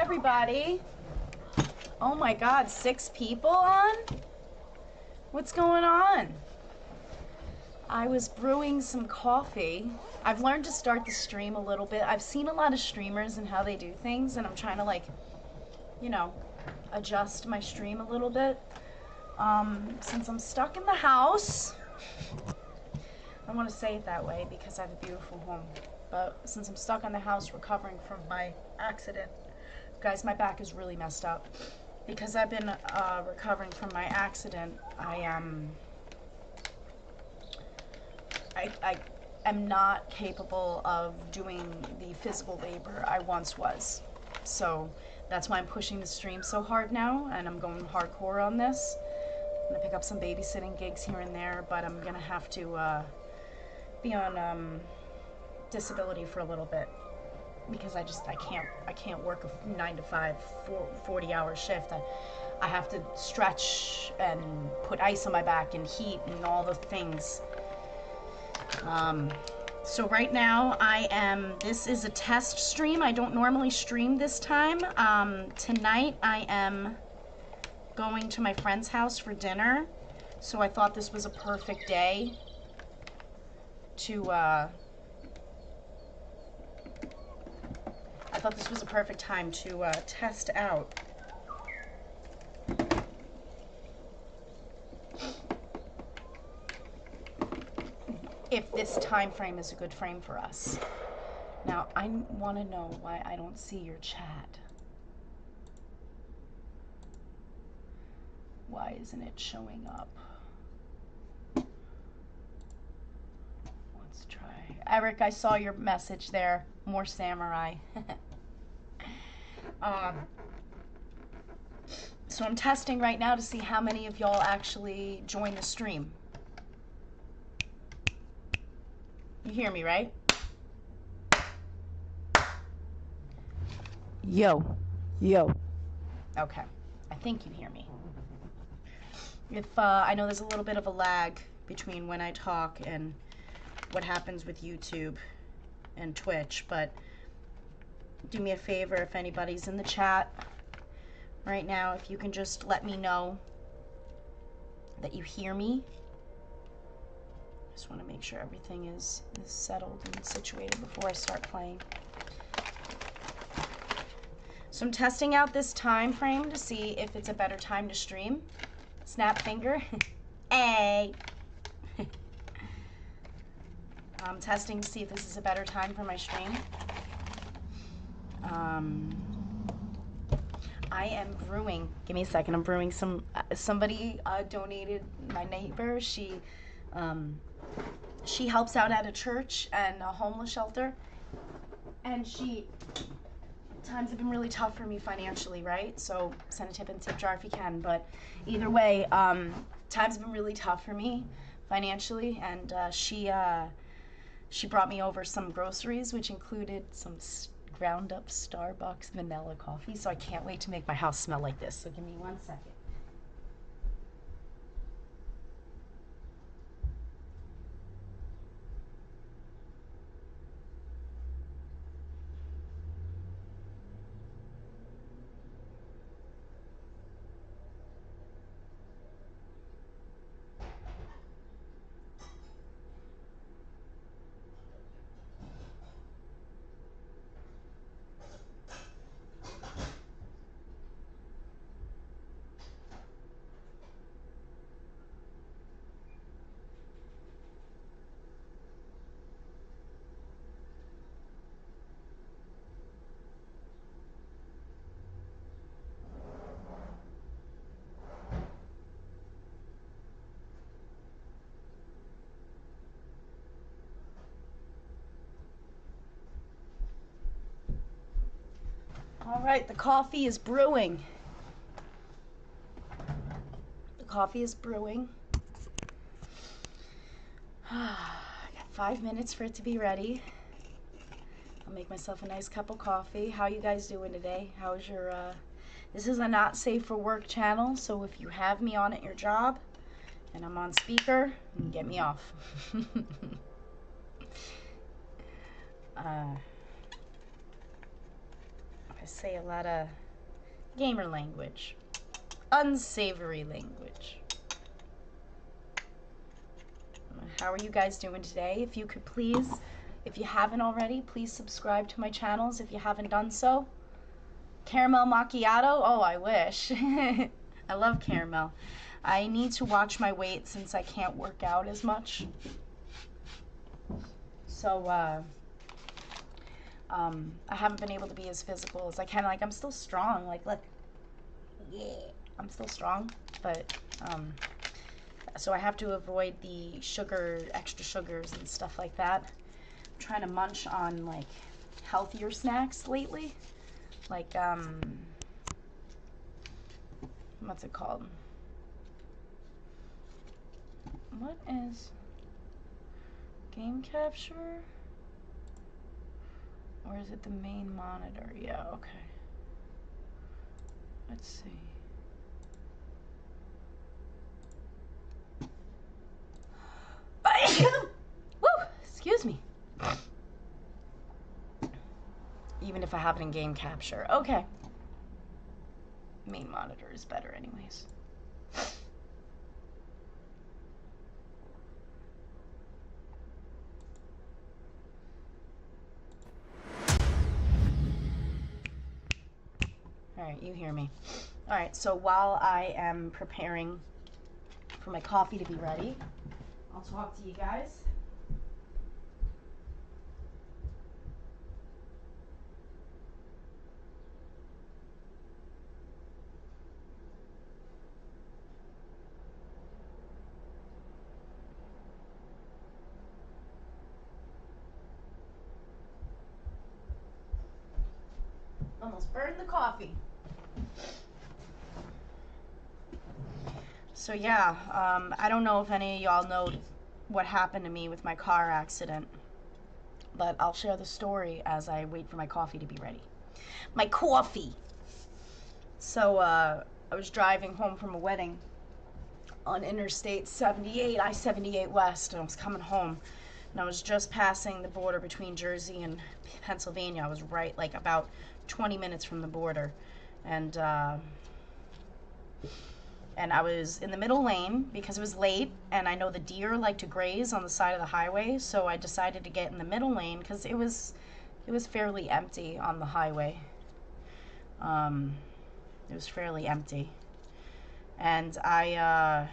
everybody. Oh my God, 6 people on? What's going on? I was brewing some coffee. I've learned to start the stream a little bit. I've seen a lot of streamers and how they do things, and I'm trying to, like, you know, adjust my stream a little bit. Since I'm stuck in the house, I want to say it that way because I have a beautiful home. But since I'm stuck in the house recovering from my accident, guys, my back is really messed up. Because I've been recovering from my accident, I am not capable of doing the physical labor I once was. So that's why I'm pushing the stream so hard now, and I'm going hardcore on this. I'm gonna pick up some babysitting gigs here and there, but I'm gonna have to be on disability for a little bit because I can't work a 9 to 5 40-hour shift. I have to stretch and put ice on my back and heat and all the things. So right now this is a test stream. I don't normally stream this time. Tonight I am going to my friend's house for dinner, so I thought this was a perfect day to I thought this was a perfect time to test out if this time frame is a good frame for us. Now, I want to know why I don't see your chat. Why isn't it showing up? Let's try. Eric, I saw your message there. More samurai. So I'm testing right now to see how many of y'all actually join the stream. You hear me, right? Yo. Okay. I think you hear me. If I know there's a little bit of a lag between when I talk and what happens with YouTube and Twitch, but do me a favor, if anybody's in the chat right now, if you can just let me know that you hear me. Just want to make sure everything is settled and situated before I start playing. So I'm testing out this time frame to see if it's a better time to stream. Snap finger. Hey! I'm testing to see if this is a better time for my stream. I am brewing. Give me a second. I'm brewing some. Somebody donated. My neighbor. She helps out at a church and a homeless shelter, and times have been really tough for me financially, right? So send a tip in tip jar if you can. But either way, times have been really tough for me financially, and she brought me over some groceries, which included some ground up Starbucks vanilla coffee. So I can't wait to make my house smell like this. So give me 1 second. All right, the coffee is brewing. The coffee is brewing. I got 5 minutes for it to be ready. I'll make myself a nice cup of coffee. How you guys doing today? How's your, this is a not safe for work channel, so if you have me on at your job and I'm on speaker, get me off. say a lot of gamer language. Unsavory language. How are you guys doing today? If you could please, if you haven't already, please subscribe to my channels if you haven't done so. Caramel macchiato? Oh, I wish. I love caramel. I need to watch my weight since I can't work out as much. So, I haven't been able to be as physical as I can. Like, I'm still strong. Like, look. Yeah. I'm still strong, but, so I have to avoid the sugar, extra sugars and stuff like that. I'm trying to munch on, like, healthier snacks lately. Like, what's it called? What is game capture? Or is it the main monitor? Yeah, okay. Let's see. Woo! Excuse me. Even if I have it in game capture. Okay. Main monitor is better anyways. Alright, you hear me. Alright, so while I am preparing for my coffee to be ready, I'll talk to you guys. Almost burned the coffee. So yeah, I don't know if any of y'all know what happened to me with my car accident, but I'll share the story as I wait for my coffee to be ready. My coffee! So, I was driving home from a wedding on Interstate 78, I-78 West, and I was coming home, and I was just passing the border between Jersey and Pennsylvania. I was right, like, about 20 minutes from the border, and I was in the middle lane because it was late, and I know the deer like to graze on the side of the highway, so I decided to get in the middle lane because it was fairly empty on the highway. It was fairly empty, and I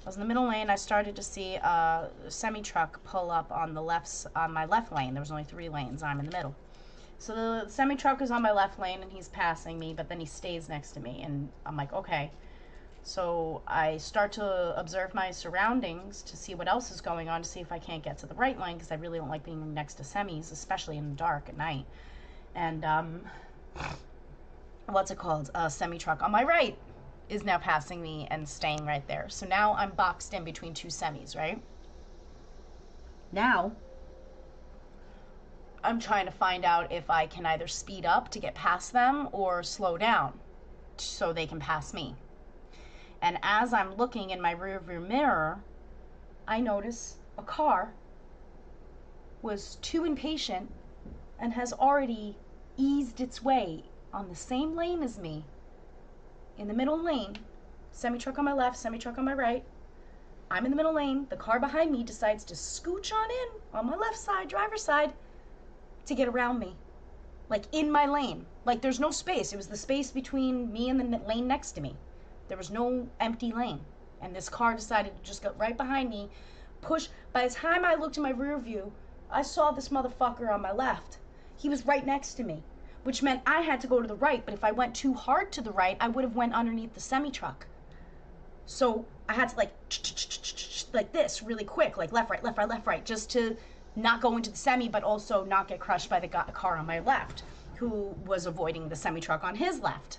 was in the middle lane. I started to see a semi-truck pull up on my left lane. There was only 3 lanes. I'm in the middle. So the semi-truck is on my left lane, and he's passing me, but then he stays next to me, and I'm like, okay. So I start to observe my surroundings to see what else is going on, to see if I can't get to the right lane, because I really don't like being next to semis, especially in the dark at night. And, what's it called? A semi-truck on my right is now passing me and staying right there. So now I'm boxed in between 2 semis, right? Now I'm trying to find out if I can either speed up to get past them or slow down so they can pass me. And as I'm looking in my rearview mirror, I notice a car was too impatient and has already eased its way on the same lane as me, in the middle lane, semi-truck on my left, semi-truck on my right. I'm in the middle lane. The car behind me decides to scooch on my left side, driver's side, to get around me, like in my lane. Like there's no space. It was the space between me and the lane next to me. There was no empty lane, and this car decided to just go right behind me, push. By the time I looked in my rear view, I saw this motherfucker on my left. He was right next to me, which meant I had to go to the right, but if I went too hard to the right, I would have went underneath the semi-truck. So I had to like this really quick, like left, right, left, right, left, right, just to not go into the semi, but also not get crushed by the car on my left, who was avoiding the semi-truck on his left.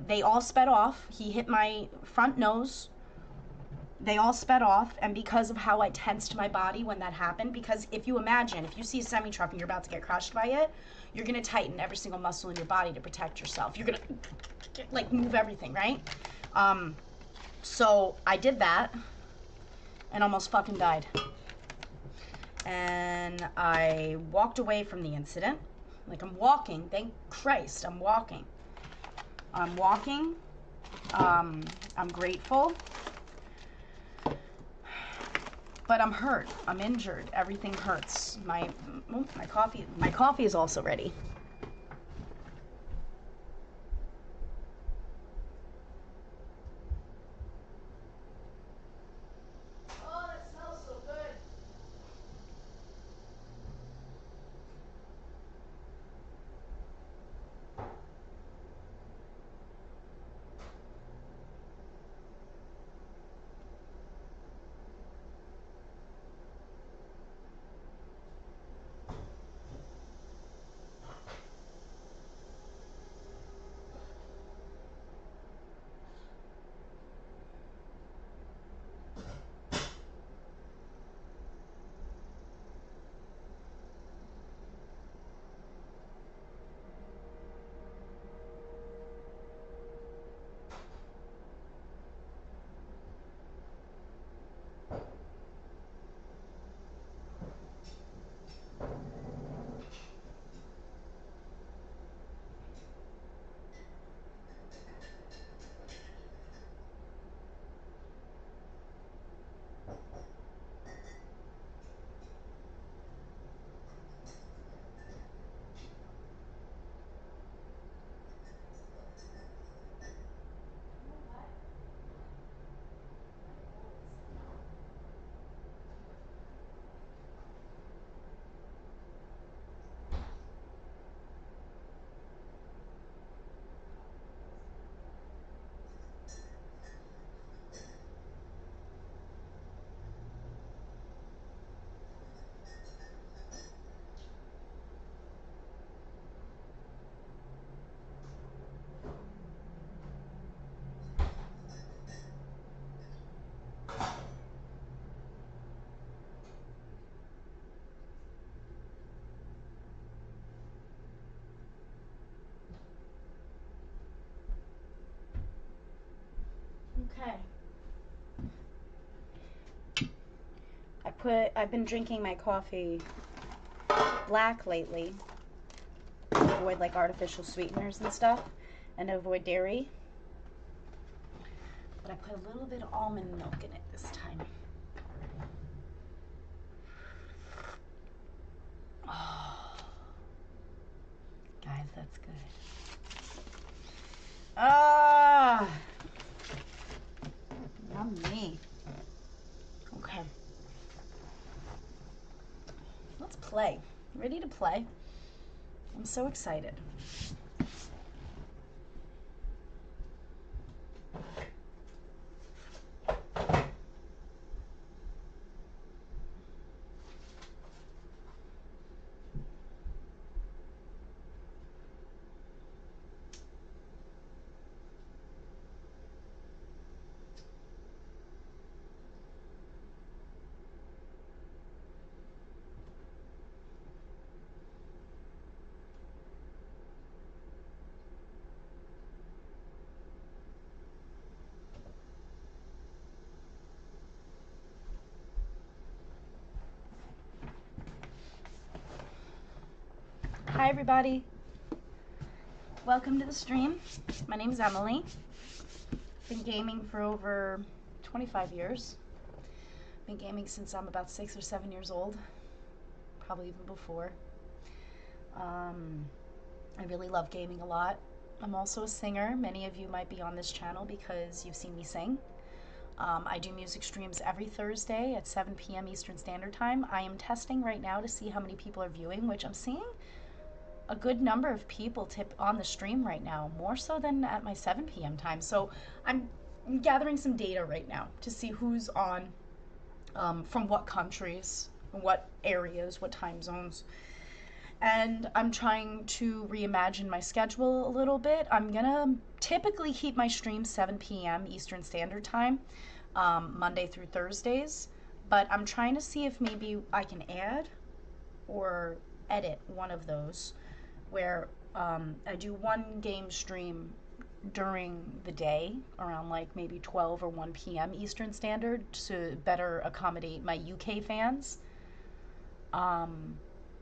They all sped off. He hit my front nose. They all sped off, and because of how I tensed my body when that happened, because if you imagine, if you see a semi-truck and you're about to get crushed by it, you're going to tighten every single muscle in your body to protect yourself. You're going to, like, move everything, right? So I did that and almost fucking died. And I walked away from the incident. Like I'm walking. Thank Christ, I'm walking. I'm walking. I'm grateful. But I'm hurt. I'm injured. Everything hurts. My coffee is also ready. Oh, that smells so good. Okay. I've been drinking my coffee black lately to avoid like artificial sweeteners and stuff and to avoid dairy. But I put a little bit of almond milk in it this time. Oh, guys, that's good. Ah, yummy. Okay. Let's play. Ready to play? I'm so excited. Hi everybody. Welcome to the stream. My name is Emily. Been gaming for over 25 years. Been gaming since I'm about 6 or 7 years old. Probably even before. I really love gaming a lot. I'm also a singer. Many of you might be on this channel because you've seen me sing. I do music streams every Thursday at 7 p.m. Eastern Standard Time. I am testing right now to see how many people are viewing, which I'm seeing a good number of people tip on the stream right now, more so than at my 7 p.m. time. So I'm gathering some data right now to see who's on, from what countries, what areas, what time zones. And I'm trying to reimagine my schedule a little bit. I'm gonna typically keep my streams 7 p.m. Eastern Standard Time, Monday through Thursdays, but I'm trying to see if maybe I can add or edit one of those where I do one game stream during the day around like maybe 12 or 1 p.m. Eastern Standard to better accommodate my UK fans.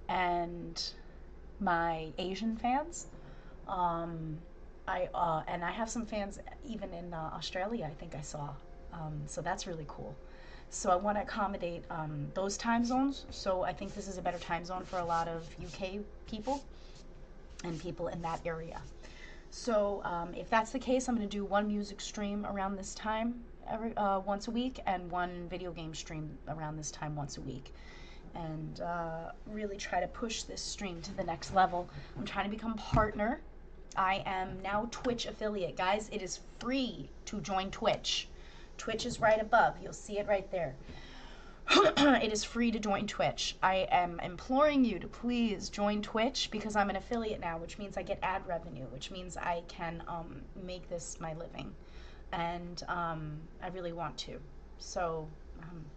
And my Asian fans. Um, and I have some fans even in Australia, I think I saw. So that's really cool. So I want to accommodate those time zones. So I think this is a better time zone for a lot of UK people and people in that area. So if that's the case, I'm going to do one music stream around this time once a week, and one video game stream around this time once a week. And really try to push this stream to the next level. I'm trying to become partner. I am now Twitch affiliate. Guys, it is free to join Twitch. Twitch is right above. You'll see it right there. It is free to join Twitch. I am imploring you to please join Twitch because I'm an affiliate now, which means I get ad revenue, which means I can make this my living. And I really want to. So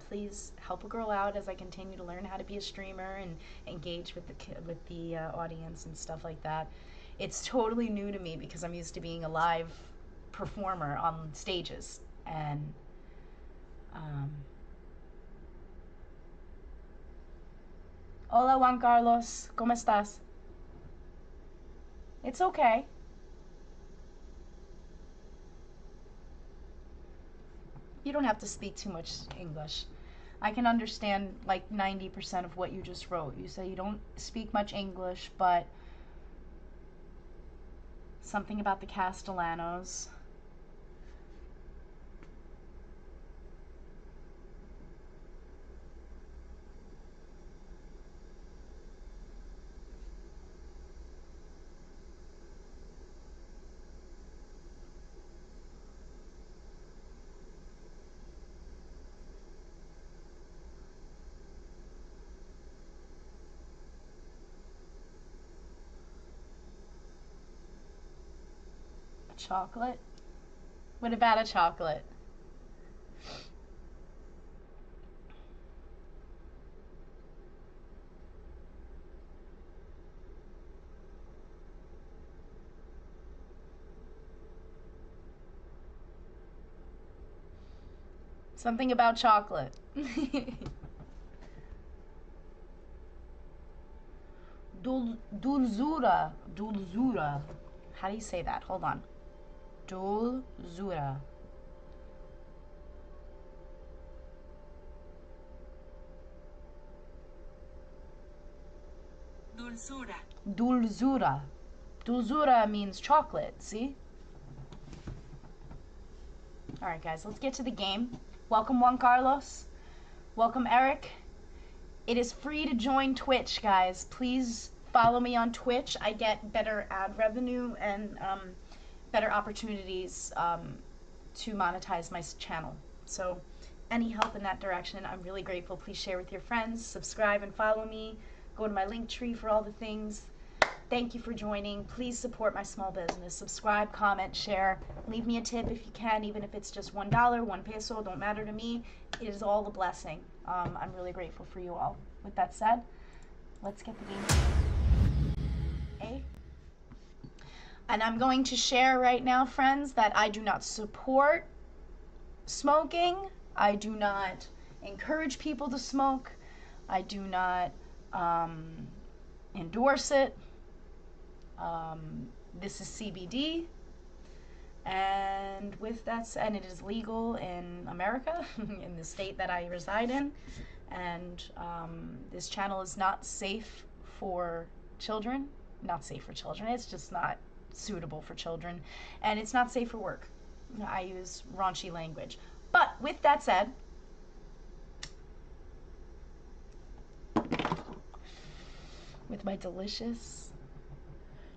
please help a girl out as I continue to learn how to be a streamer and engage with the audience and stuff like that. It's totally new to me because I'm used to being a live performer on stages. And hola, Juan Carlos, ¿cómo estás? It's okay. You don't have to speak too much English. I can understand like 90% of what you just wrote. You say you don't speak much English, but something about the Castellanos. Chocolate? What about a chocolate? Something about chocolate. Dulzura. Dulzura. How do you say that? Hold on. Dulzura. Dulzura. Dulzura. Dulzura means chocolate, see? Alright guys, let's get to the game. Welcome Juan Carlos. Welcome Eric. It is free to join Twitch, guys. Please follow me on Twitch. I get better ad revenue and better opportunities to monetize my channel. So any help in that direction, I'm really grateful. Please share with your friends, subscribe and follow me. Go to my link tree for all the things. Thank you for joining. Please support my small business. Subscribe, comment, share. Leave me a tip if you can, even if it's just $1, 1 peso, don't matter to me. It is all a blessing. I'm really grateful for you all. With that said, let's get the game. A. And I'm going to share right now, friends, that I do not support smoking. I do not encourage people to smoke. I do not endorse it. This is CBD, and with that said, and it is legal in America, in the state that I reside in, and this channel is not safe for children. Not safe for children. It's just not suitable for children, and it's not safe for work. I use raunchy language. But with that said, with my delicious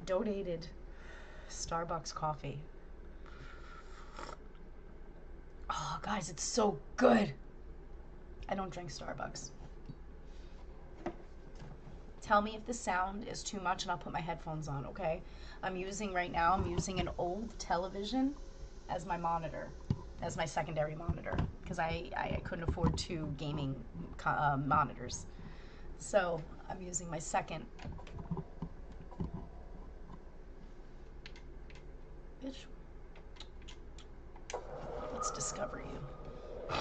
donated Starbucks coffee. Oh, guys, it's so good. I don't drink Starbucks. Tell me if the sound is too much and I'll put my headphones on, okay? I'm using an old television as my monitor, as my secondary monitor, because I couldn't afford 2 gaming monitors. So I'm using my second. Bitch. Let's discover you.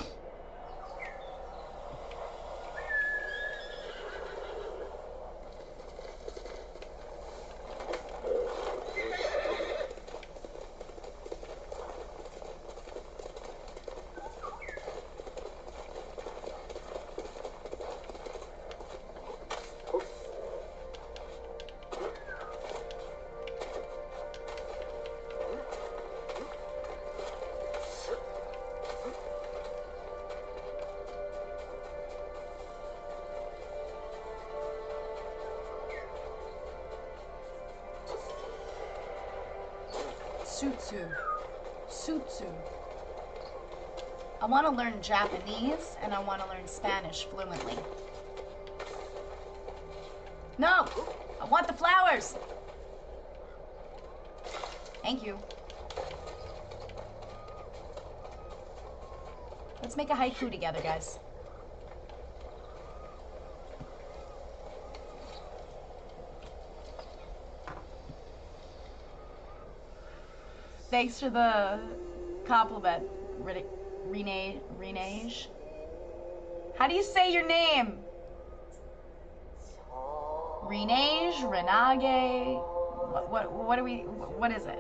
Sutsu. Sutsu. I want to learn Japanese and I want to learn Spanish fluently. No! I want the flowers! Thank you. Let's make a haiku together, guys. Thanks for the compliment, Renage. How do you say your name? Renage, Renage. What is it?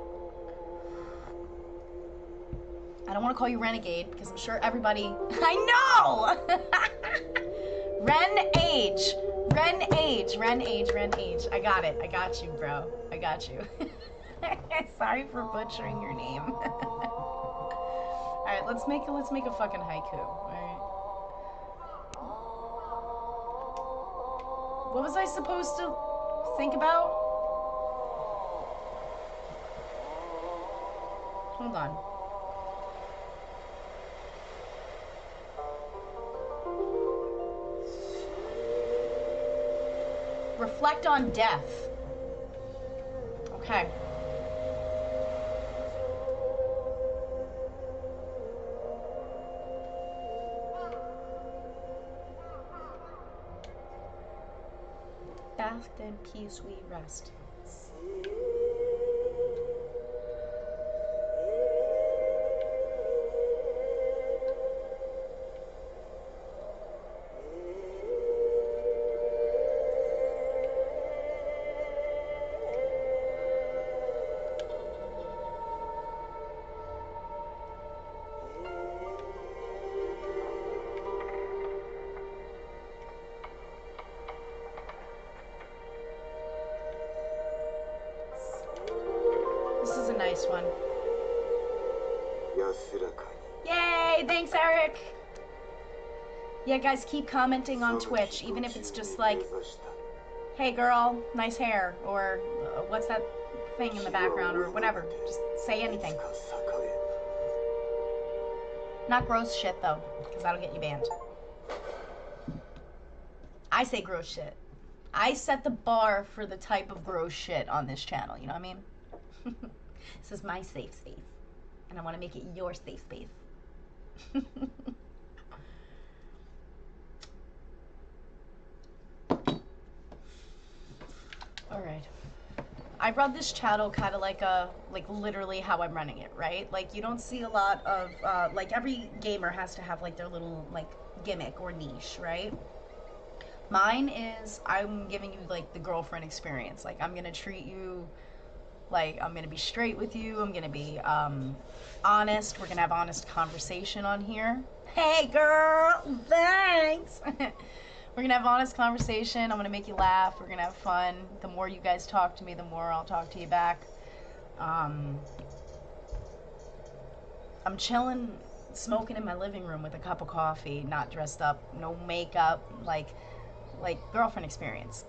I don't want to call you Renegade because I'm sure everybody. I know. Renage. I got it. I got you, bro. I got you. Sorry for butchering your name. All right, let's make a fucking haiku. All right. What was I supposed to think about? Hold on. Reflect on death. Okay. Bathed in peace we rest. This is a nice one. Yay! Thanks, Eric! Yeah, guys, keep commenting on Twitch, even if it's just like, hey girl, nice hair, or what's that thing in the background, or whatever. Just say anything. Not gross shit, though, because that'll get you banned. I say gross shit. I set the bar for the type of gross shit on this channel, you know what I mean? This is my safe space, and I want to make it your safe space. Alright. I run this channel kind of like literally how I'm running it, right? Like, you don't see a lot of, like, every gamer has to have, like, their little, like, gimmick or niche, right? Mine is, I'm giving you, like, the girlfriend experience. Like, I'm gonna treat you like, I'm gonna be straight with you. I'm gonna be honest. We're gonna have honest conversation on here. Hey, girl, thanks. We're gonna have honest conversation. I'm gonna make you laugh. We're gonna have fun. The more you guys talk to me, the more I'll talk to you back. I'm chilling, smoking in my living room with a cup of coffee, not dressed up, no makeup, like girlfriend experience.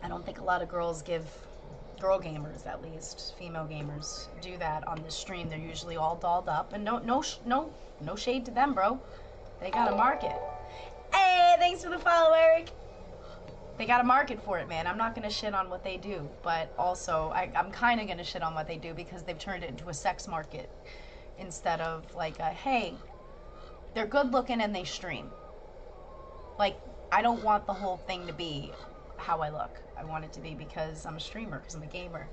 I don't think a lot of girls girl gamers, at least, female gamers, do that on this stream. They're usually all dolled up, and no shade to them, bro. They got a market. Hey, thanks for the follow, Eric. They got a market for it, man. I'm not gonna shit on what they do, but also I'm kind of gonna shit on what they do because they've turned it into a sex market instead of like a, hey, they're good looking and they stream. Like, I don't want the whole thing to be how I look. I want it to be because I'm a streamer, because I'm a gamer,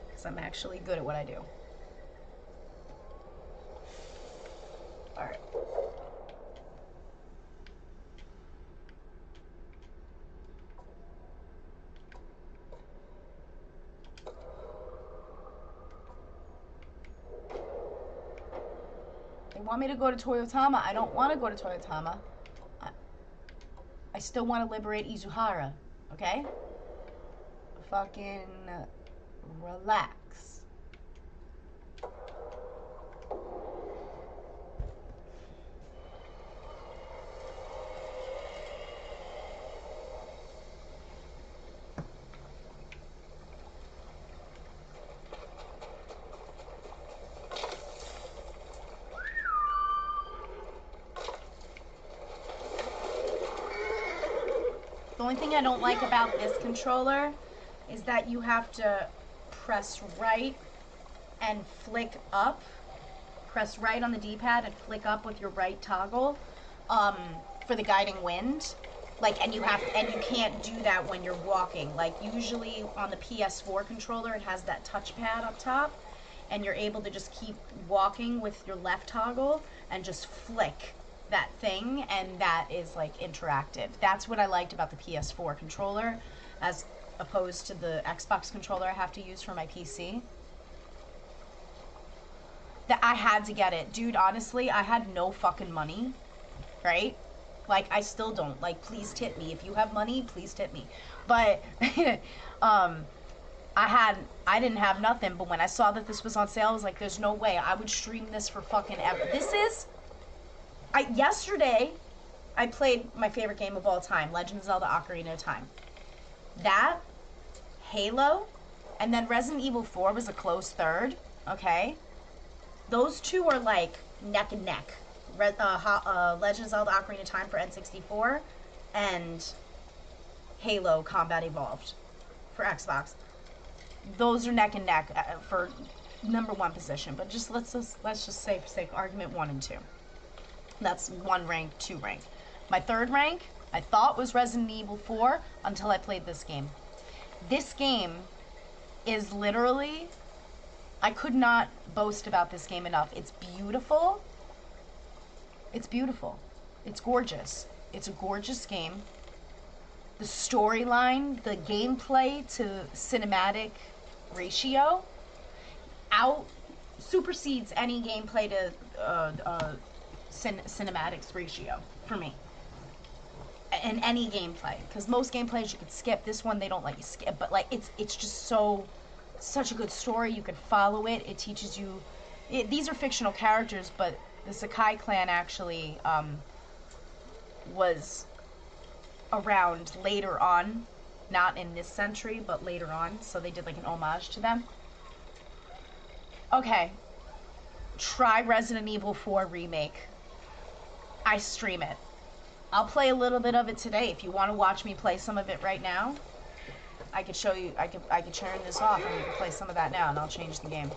because I'm actually good at what I do. Alright. They want me to go to Toyotama. I don't want to go to Toyotama. I still want to liberate Izuhara, okay? Fucking relax. The only thing I don't like about this controller is that you have to press right and flick up. Press right on the D-pad and flick up with your right toggle for the guiding wind. Like, and you can't do that when you're walking. Like, usually on the PS4 controller, it has that touchpad up top, and you're able to just keep walking with your left toggle and just flick that thing, and that is like interactive. That's what I liked about the PS4 controller as opposed to the Xbox controller I have to use for my PC. That I had to get it. Dude, honestly, I had no fucking money, right? Like, I still don't. Like, please tip me. If you have money, please tip me. But, I didn't have nothing, but when I saw that this was on sale, I was like, there's no way. I would stream this for fucking ever. Yesterday, I played my favorite game of all time, Legend of Zelda Ocarina of Time. That, Halo, and then Resident Evil 4 was a close third, okay? Those two are like neck and neck. Legend of Zelda Ocarina of Time for N64 and Halo Combat Evolved for Xbox. Those are neck and neck for #1 position. But let's just say for sake of argument 1 and 2. That's 1 rank, 2 rank. My 3rd rank I thought was Resident Evil 4 until I played this game. This game is literally, I could not boast about this game enough. It's beautiful. It's beautiful. It's gorgeous. It's a gorgeous game. The storyline, the gameplay to cinematic ratio supersedes any gameplay to cinematics ratio for me. In any gameplay, because most gameplays you could skip. This one they don't let you skip, but like it's just such a good story. You can follow it. It teaches you. These are fictional characters, but the Sakai clan actually was around later on, not in this century, but later on. So they did like an homage to them. Okay, try Resident Evil 4 remake. I stream it. I'll play a little bit of it today. If you want to watch me play some of it right now, I could show you. I could turn this off and you can play some of that now, and I'll change the game.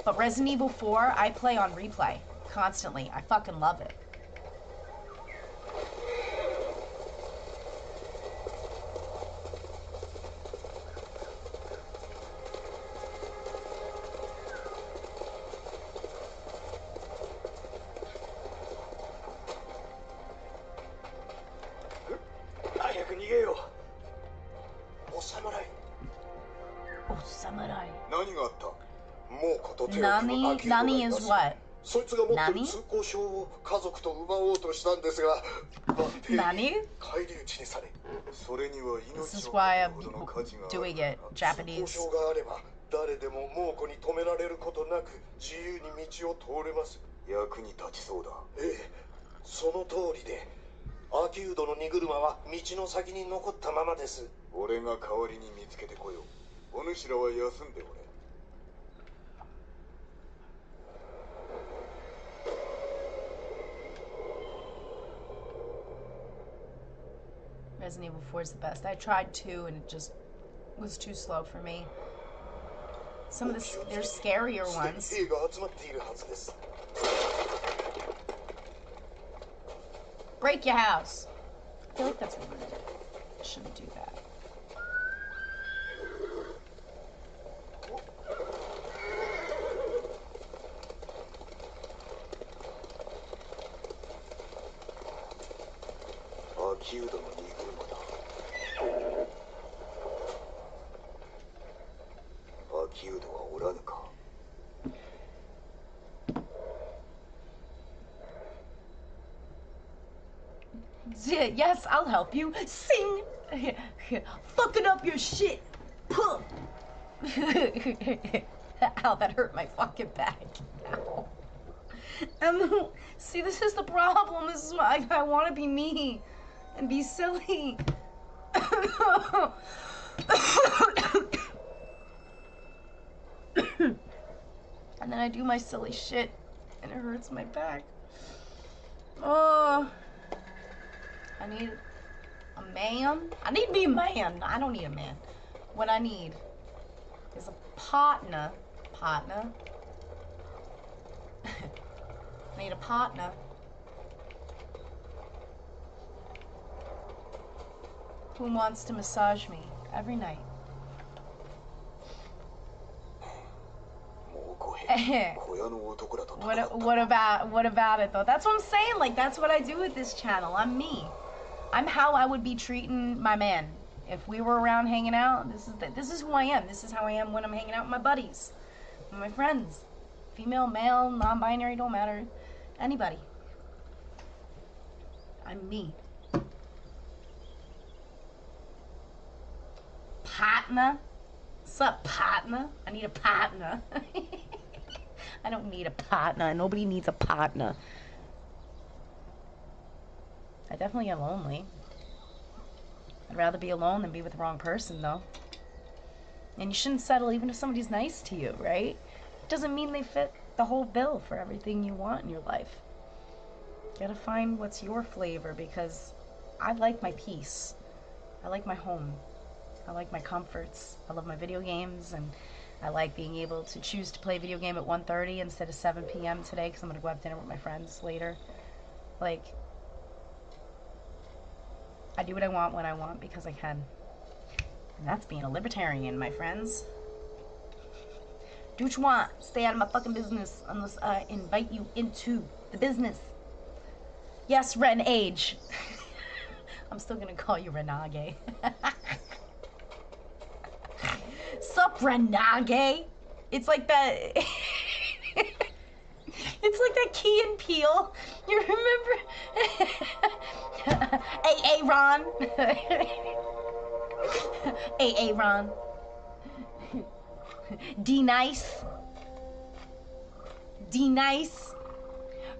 But Resident Evil 4, I play on replay constantly. I fucking love it. Nani is what? そいつが持ってる通行証を家族と奪おうとしたんですが、Nani? 返り討ちにされ、それには命を doing it Japanese. 通行証があれば誰でも猛虎に止められることなく自由に道を通れます。役に立ちそうだ。ええ、その通りで、アキュードの荷車は道の先に残ったままです。俺が代わりに見つけてこよう。お主らは休んでおれ。Resident Evil 4 is the best. I tried 2 and it just was too slow for me. Some of there's scarier ones. Break your house. I feel like that's rude. I shouldn't do that. Yes, I'll help you. Sing! Fucking up your shit. Puh. Ow, that hurt my fucking back. Ow. See, this is the problem. This is why I want to be me and be silly. And then I do my silly shit and it hurts my back. Oh. I need A man? I need to be a man. I don't need a man. What I need is a partner. Partner? I need a partner. Who wants to massage me every night? What about it though? That's what I'm saying. Like, that's what I do with this channel. I'm me. I'm how I would be treating my man if we were around hanging out. This is who I am. This is how I am when I'm hanging out with my buddies, with my friends, female, male, non-binary, don't matter, anybody. I'm me. Partner. What's up, partner? I need a partner. I don't need a partner. Nobody needs a partner. I definitely get lonely. I'd rather be alone than be with the wrong person, though. And you shouldn't settle even if somebody's nice to you, right? It doesn't mean they fit the whole bill for everything you want in your life. You gotta find what's your flavor, because I like my peace. I like my home. I like my comforts. I love my video games, and I like being able to choose to play a video game at 1:30 instead of 7 p.m. today, because I'm going to go have dinner with my friends later. Like, I do what I want when I want because I can. And that's being a libertarian, my friends. Do what you want. Stay out of my fucking business unless I invite you into the business. Yes, Ren Age. I'm still going to call you Renage. Sup, Renage? It's like that. It's like that Key and Peele. You remember? A Ron. A Ron. D Nice. D Nice.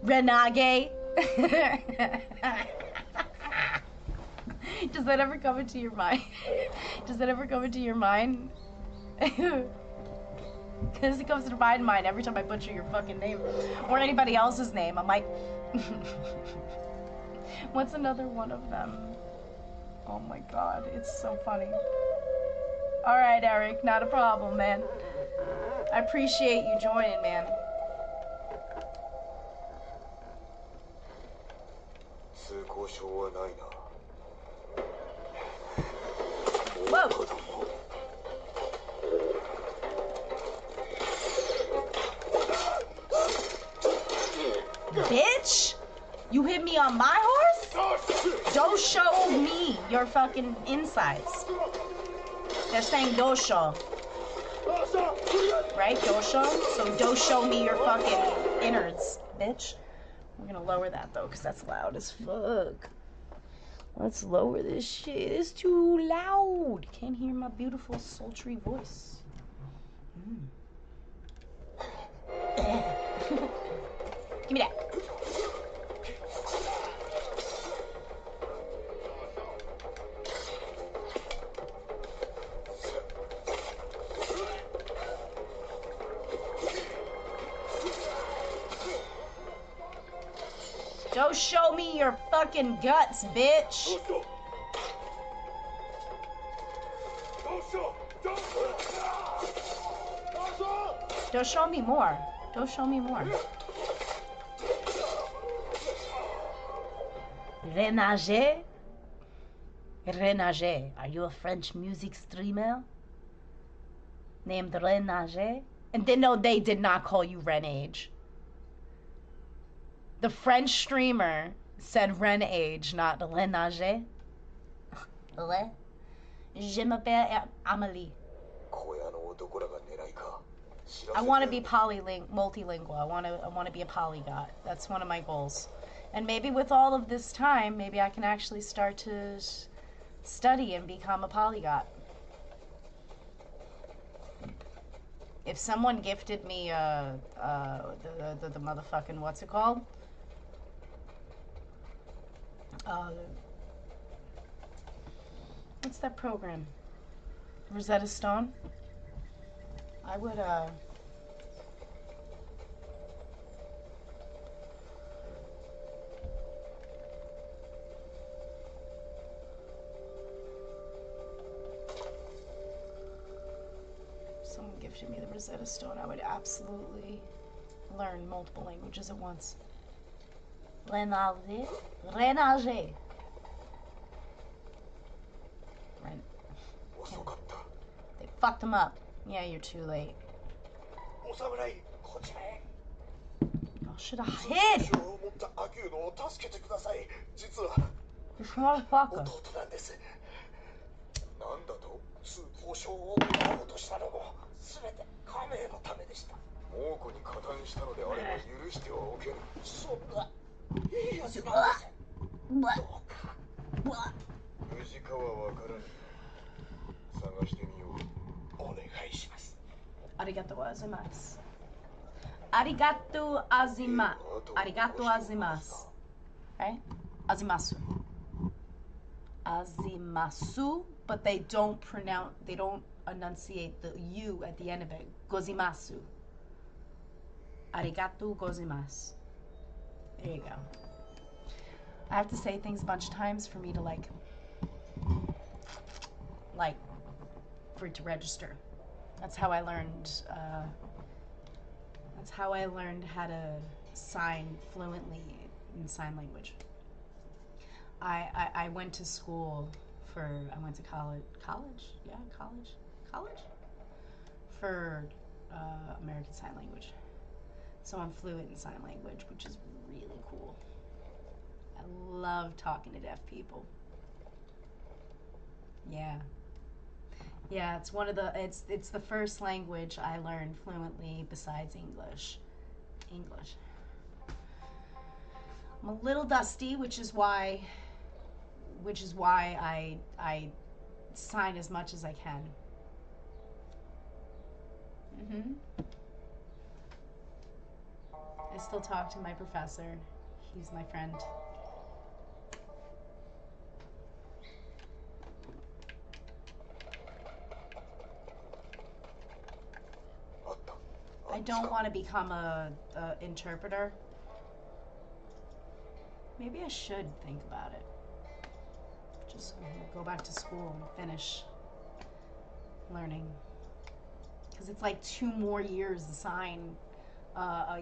Renage. Does that ever come into your mind? Does that ever come into your mind? Because it comes to my mind every time I butcher your fucking name or anybody else's name. I'm like, what's another one of them? Oh my god, it's so funny. All right, Eric, not a problem, man. I appreciate you joining, man. Whoa. Bitch, you hit me on my horse? Don't show me your fucking insides. They're saying don't show. Right, don't show? So don't show me your fucking innards, bitch. We're gonna lower that though, because that's loud as fuck. Let's lower this shit. It's too loud. Can't hear my beautiful, sultry voice. Give me that. Don't show me your fucking guts, bitch. Don't show me more. Don't show me more. Renage? Renage. Are you a French music streamer named Renage? And then, no, they did not call you Renage. The French streamer said Renage, not Renage. Le? Je m'appelle Amélie. I want to be multilingual. I want to be a polyglot. That's one of my goals. And maybe with all of this time, maybe I can actually start to study and become a polyglot. If someone gifted me the motherfucking, what's it called? What's that program? Rosetta Stone? I would, gifted me the Rosetta Stone, I would absolutely learn multiple languages at once. Renalge. Renalge. Ren. They fucked him up. Yeah, you're too late. Oh, should I hit? This motherfucker. Arigato gozaimasu. Arigato azima. Arigato azimasu. Right? Azimasu. Azimasu, but they don't enunciate the U at the end of it. Gozimasu. Arigato gozaimasu. There you go. I have to say things a bunch of times for me to for it to register. That's how I learned. That's how I learned how to sign fluently in sign language. I went to school I went to college for American Sign Language. So I'm fluent in sign language, which is really cool. I love talking to deaf people. Yeah. Yeah, it's one of the it's the first language I learned fluently besides English. I'm a little dusty, which is why I sign as much as I can. I still talk to my professor. He's my friend. I don't want to become a interpreter. Maybe I should think about it. Just go back to school and finish learning. Because it's like 2 more years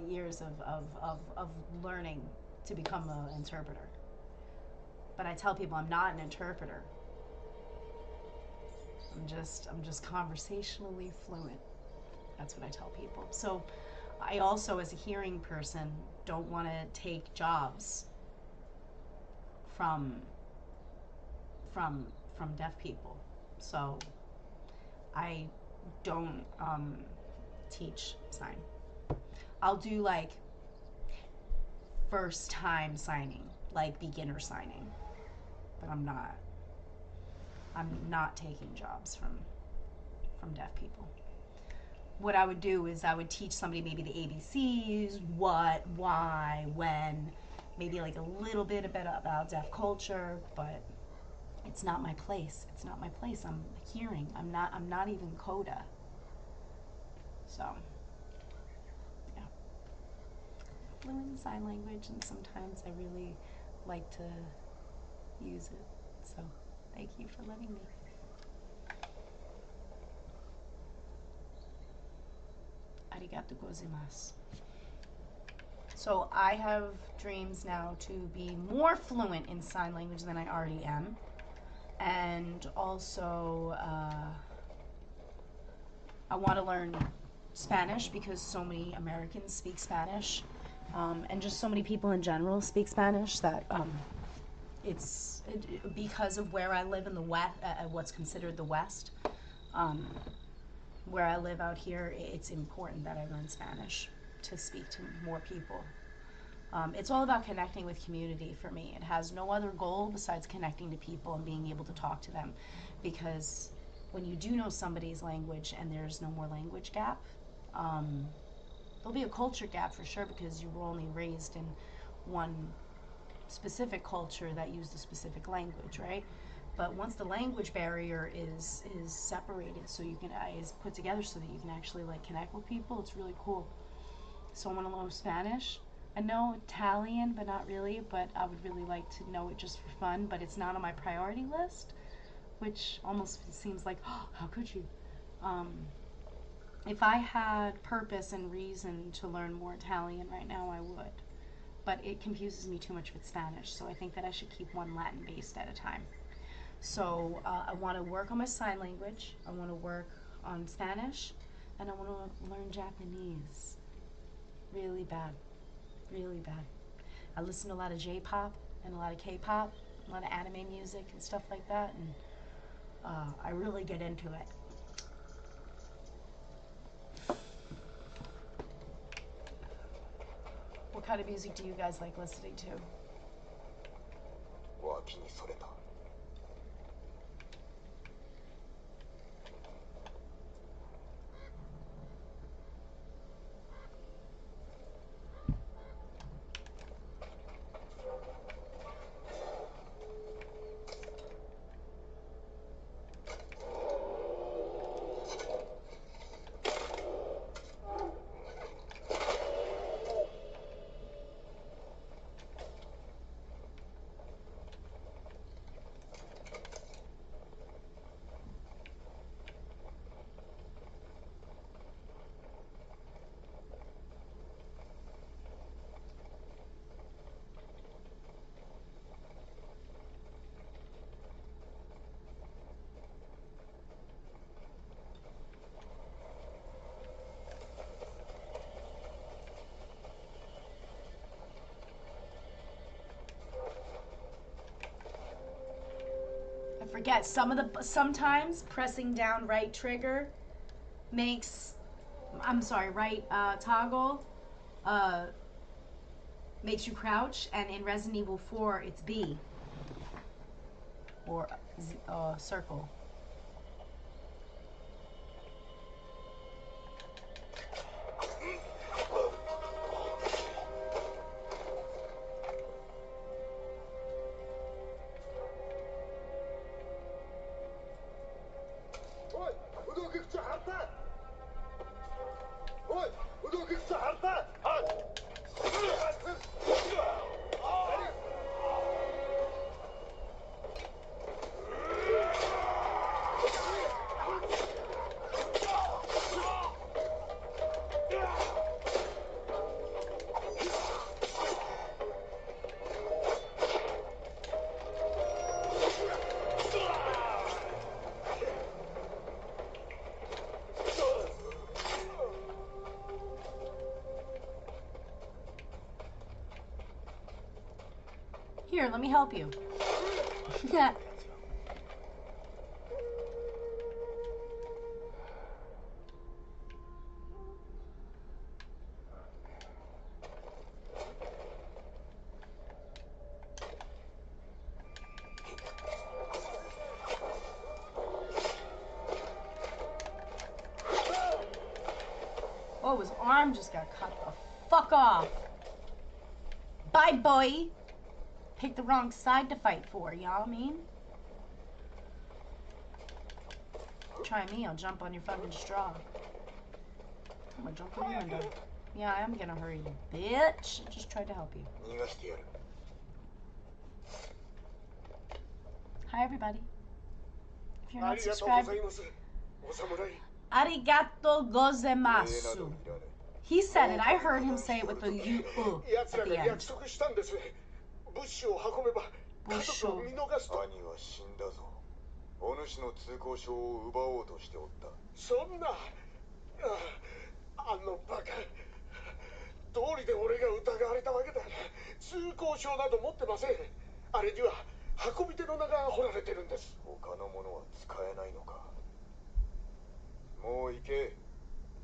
years of learning to become an interpreter. But I tell people I'm not an interpreter. I'm just conversationally fluent. That's what I tell people. So I also, as a hearing person, don't want to take jobs from deaf people. So I don't teach sign. I'll do like first time signing, like beginner signing. But I'm not taking jobs from deaf people. What I would do is I would teach somebody maybe the ABCs, what, why, when, maybe like a little bit about deaf culture, but it's not my place. It's not my place. I'm hearing. I'm not even coda. So yeah. Fluent in sign language, and sometimes I really like to use it. So thank you for letting me. Arigato gozaimasu. So I have dreams now to be more fluent in sign language than I already am. And also, I want to learn Spanish because so many Americans speak Spanish. And just so many people in general speak Spanish that because of where I live in the West, what's considered the West, where I live out here, it's important that I learn Spanish to speak to more people. It's all about connecting with community for me. It has no other goal besides connecting to people and being able to talk to them. Because when you do know somebody's language and there's no more language gap, there'll be a culture gap for sure because you were only raised in one specific culture that used a specific language, right? But once the language barrier is separated, so you can is put together so that you can actually like connect with people, it's really cool. So I want to learn Spanish. I know Italian, but not really. But I would really like to know it just for fun. But it's not on my priority list, which almost seems like, oh, how could you? If I had purpose and reason to learn more Italian right now, I would. But it confuses me too much with Spanish, so I think that I should keep one Latin based at a time. So I want to work on my sign language, I want to work on Spanish, and I want to learn Japanese. Really bad. Really bad. I listen to a lot of J-pop and a lot of K-pop, a lot of anime music and stuff like that, and I really get into it. What kind of music do you guys like listening to? 脇にそれた。Forget sometimes pressing down right trigger makes right toggle makes you crouch, and in Resident Evil 4 it's B or circle. Here, let me help you. Oh, his arm just got cut the fuck off. Bye, boy. Picked the wrong side to fight for, y'all mean? Try me, I'll jump on your fucking straw. I'm gonna jump through the window. Yeah, I am gonna hurry, you bitch. I just tried to help you. Hi, everybody. If you're not subscribed... Arigato gozaimasu. He said it. I heard him say it with the U at the end. 物資を運べば家族を見逃すと。兄は死んだぞ。お主の通行証を奪おうとしておった。そんな、あのバカ。道理で俺が疑われたわけだ。通行証など持ってません。あれには運び手の名が彫られてるんです。他のものは使えないのか。もう行け。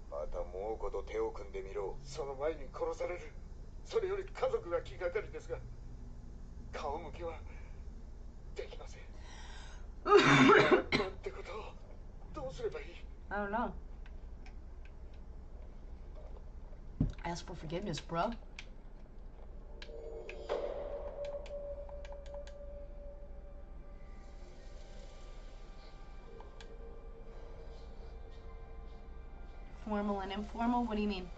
また猛虎と手を組んでみろ。その前に殺される。それより家族が気がかりですが。 顔向けはできません。なんてことをどうすればいい I don't know. Ask for forgiveness, bro. Formal and informal? What do you mean?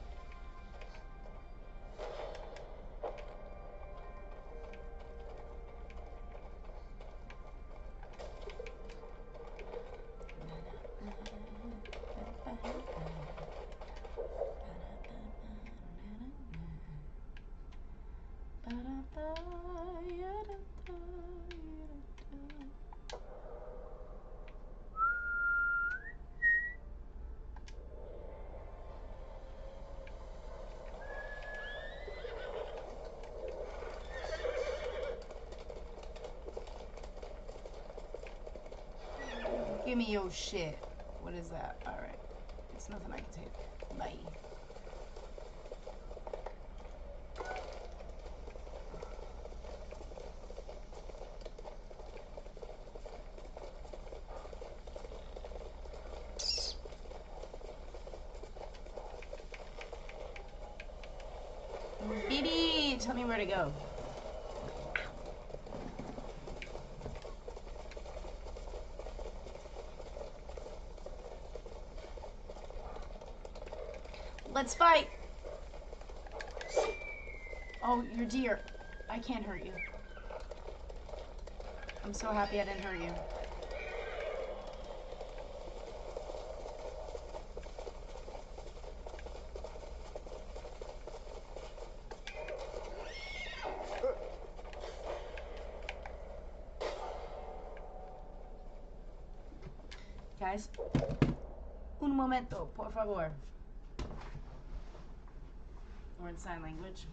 me your shit. What is that? Alright. It's nothing I can take. Bye. Baby, tell me where to go. Let's fight. Oh, you're dear. I can't hurt you. I'm so happy I didn't hurt you. Guys, un momento, por favor. Or in sign language.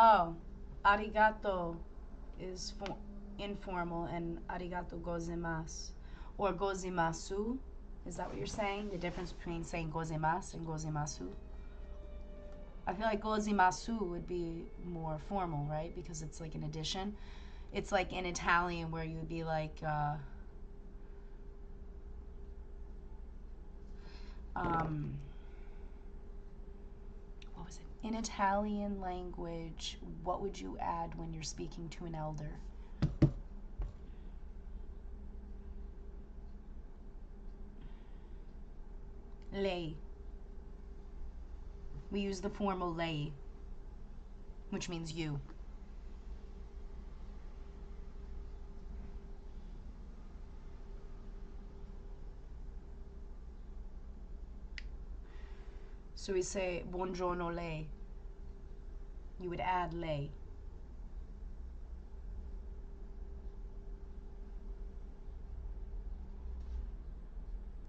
Oh, arigato is informal and arigato gozaimasu. Or gozaimasu. Is that what you're saying? The difference between saying gozaimasu and gozaimasu? I feel like gozaimasu would be more formal, right? Because it's like an addition. It's like in Italian where you'd be like, what was it? In Italian language, what would you add when you're speaking to an elder? Lei. We use the formal lei, which means you. So we say buongiorno lei. You would add lei.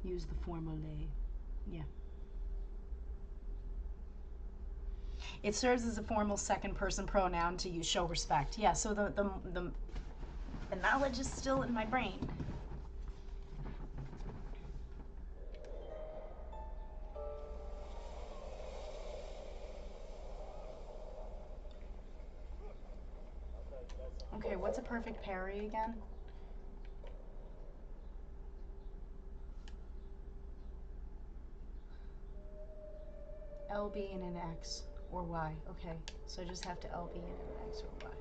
Use the formal lei. Yeah. It serves as a formal second person pronoun to show respect. Yeah, so the knowledge is still in my brain. Okay, what's a perfect parry again? LB and an X or Y. Okay, so I just have to LB and an X or Y.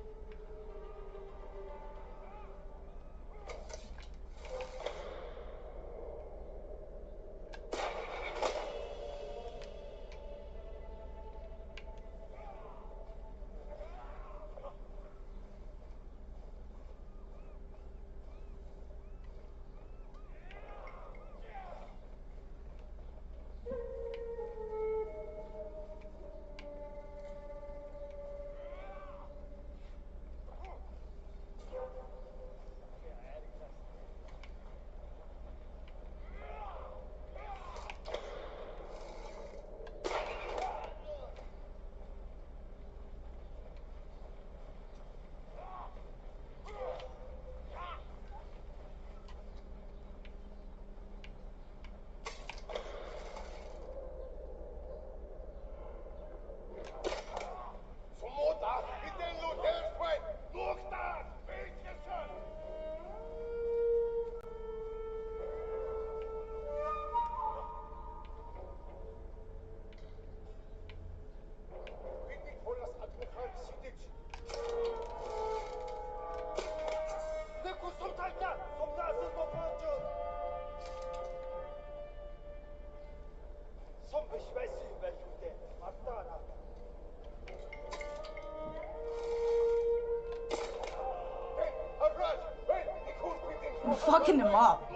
I'm fucking him up.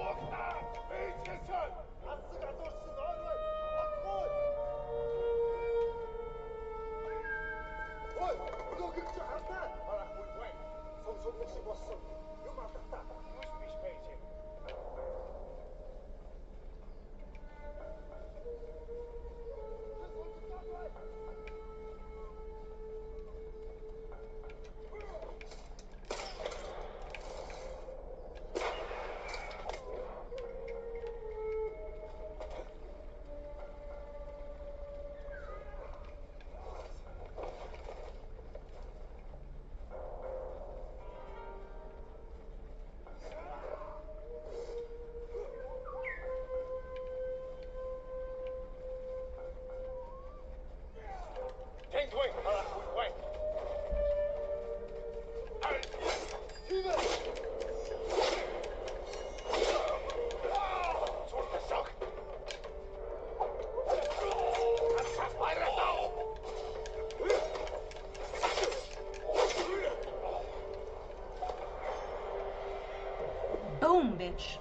Boom, bitch.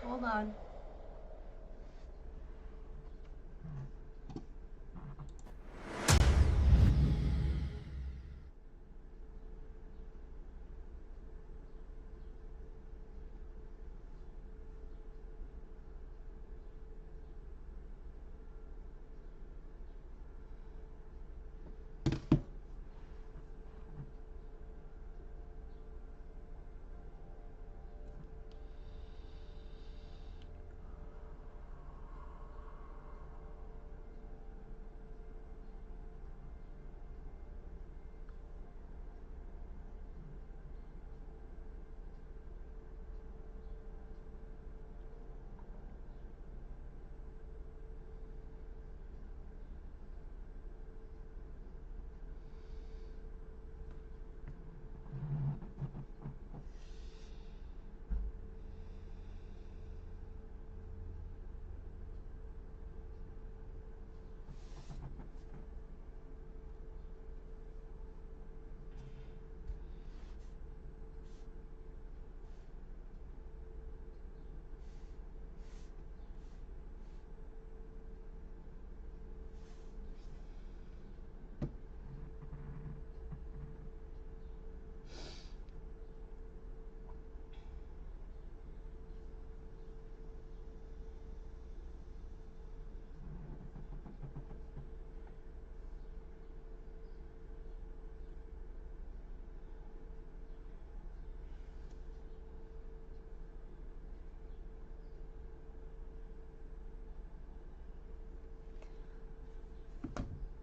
Hold on.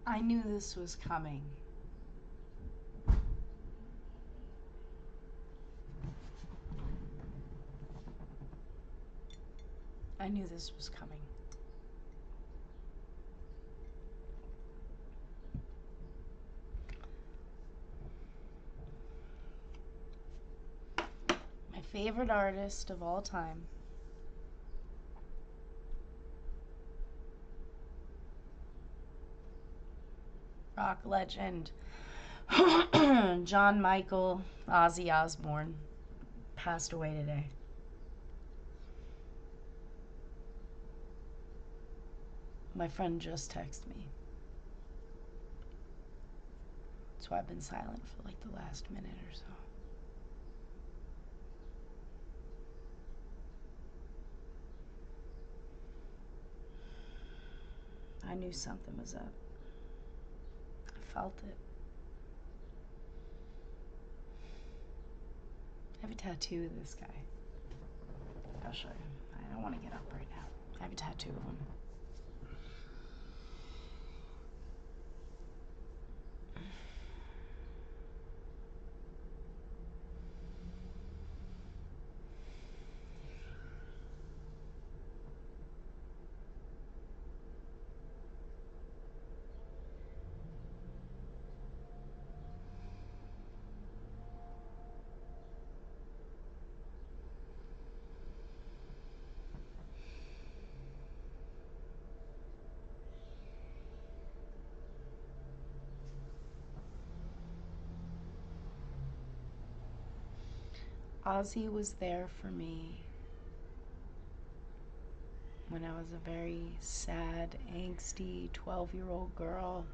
I knew this was coming. I knew this was coming. My favorite artist of all time. Rock legend John Michael Ozzy Osbourne passed away today. My friend just texted me. That's why I've been silent for like the last minute or so. I knew something was up. I felt it. I have a tattoo of this guy. I'll show you. I don't want to get up right now. I have a tattoo of him. Ozzy was there for me when I was a very sad, angsty 12-year-old girl.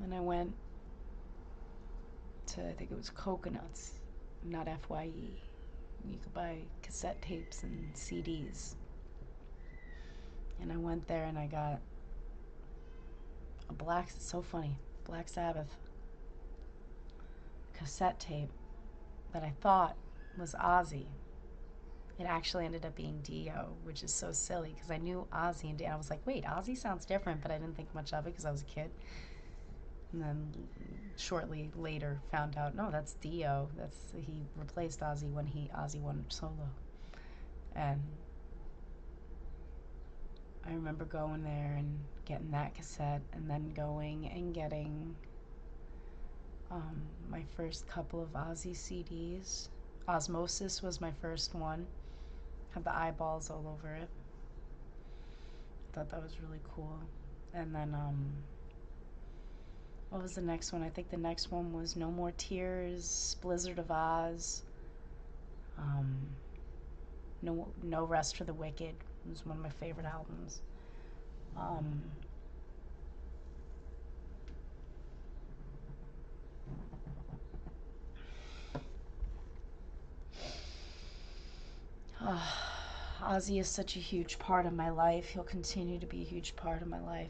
And I went to, I think it was Coconuts, not FYE. You could buy cassette tapes and CDs. And I went there and I got it's so funny, Black Sabbath cassette tape that I thought was Ozzy. It actually ended up being Dio, which is so silly because I knew Ozzy and Dio. I was like, wait, Ozzy sounds different, but I didn't think much of it because I was a kid. And then shortly later found out, no, that's Dio. He replaced Ozzy when Ozzy went solo. And I remember going there and getting that cassette and then going and getting my first couple of Ozzy CDs. Osmosis was my first one. Had the eyeballs all over it. Thought that was really cool. And then what was the next one? I think the next one was No More Tears, Blizzard of Oz. No Rest for the Wicked. It was one of my favorite albums. Ozzy is such a huge part of my life. He'll continue to be a huge part of my life.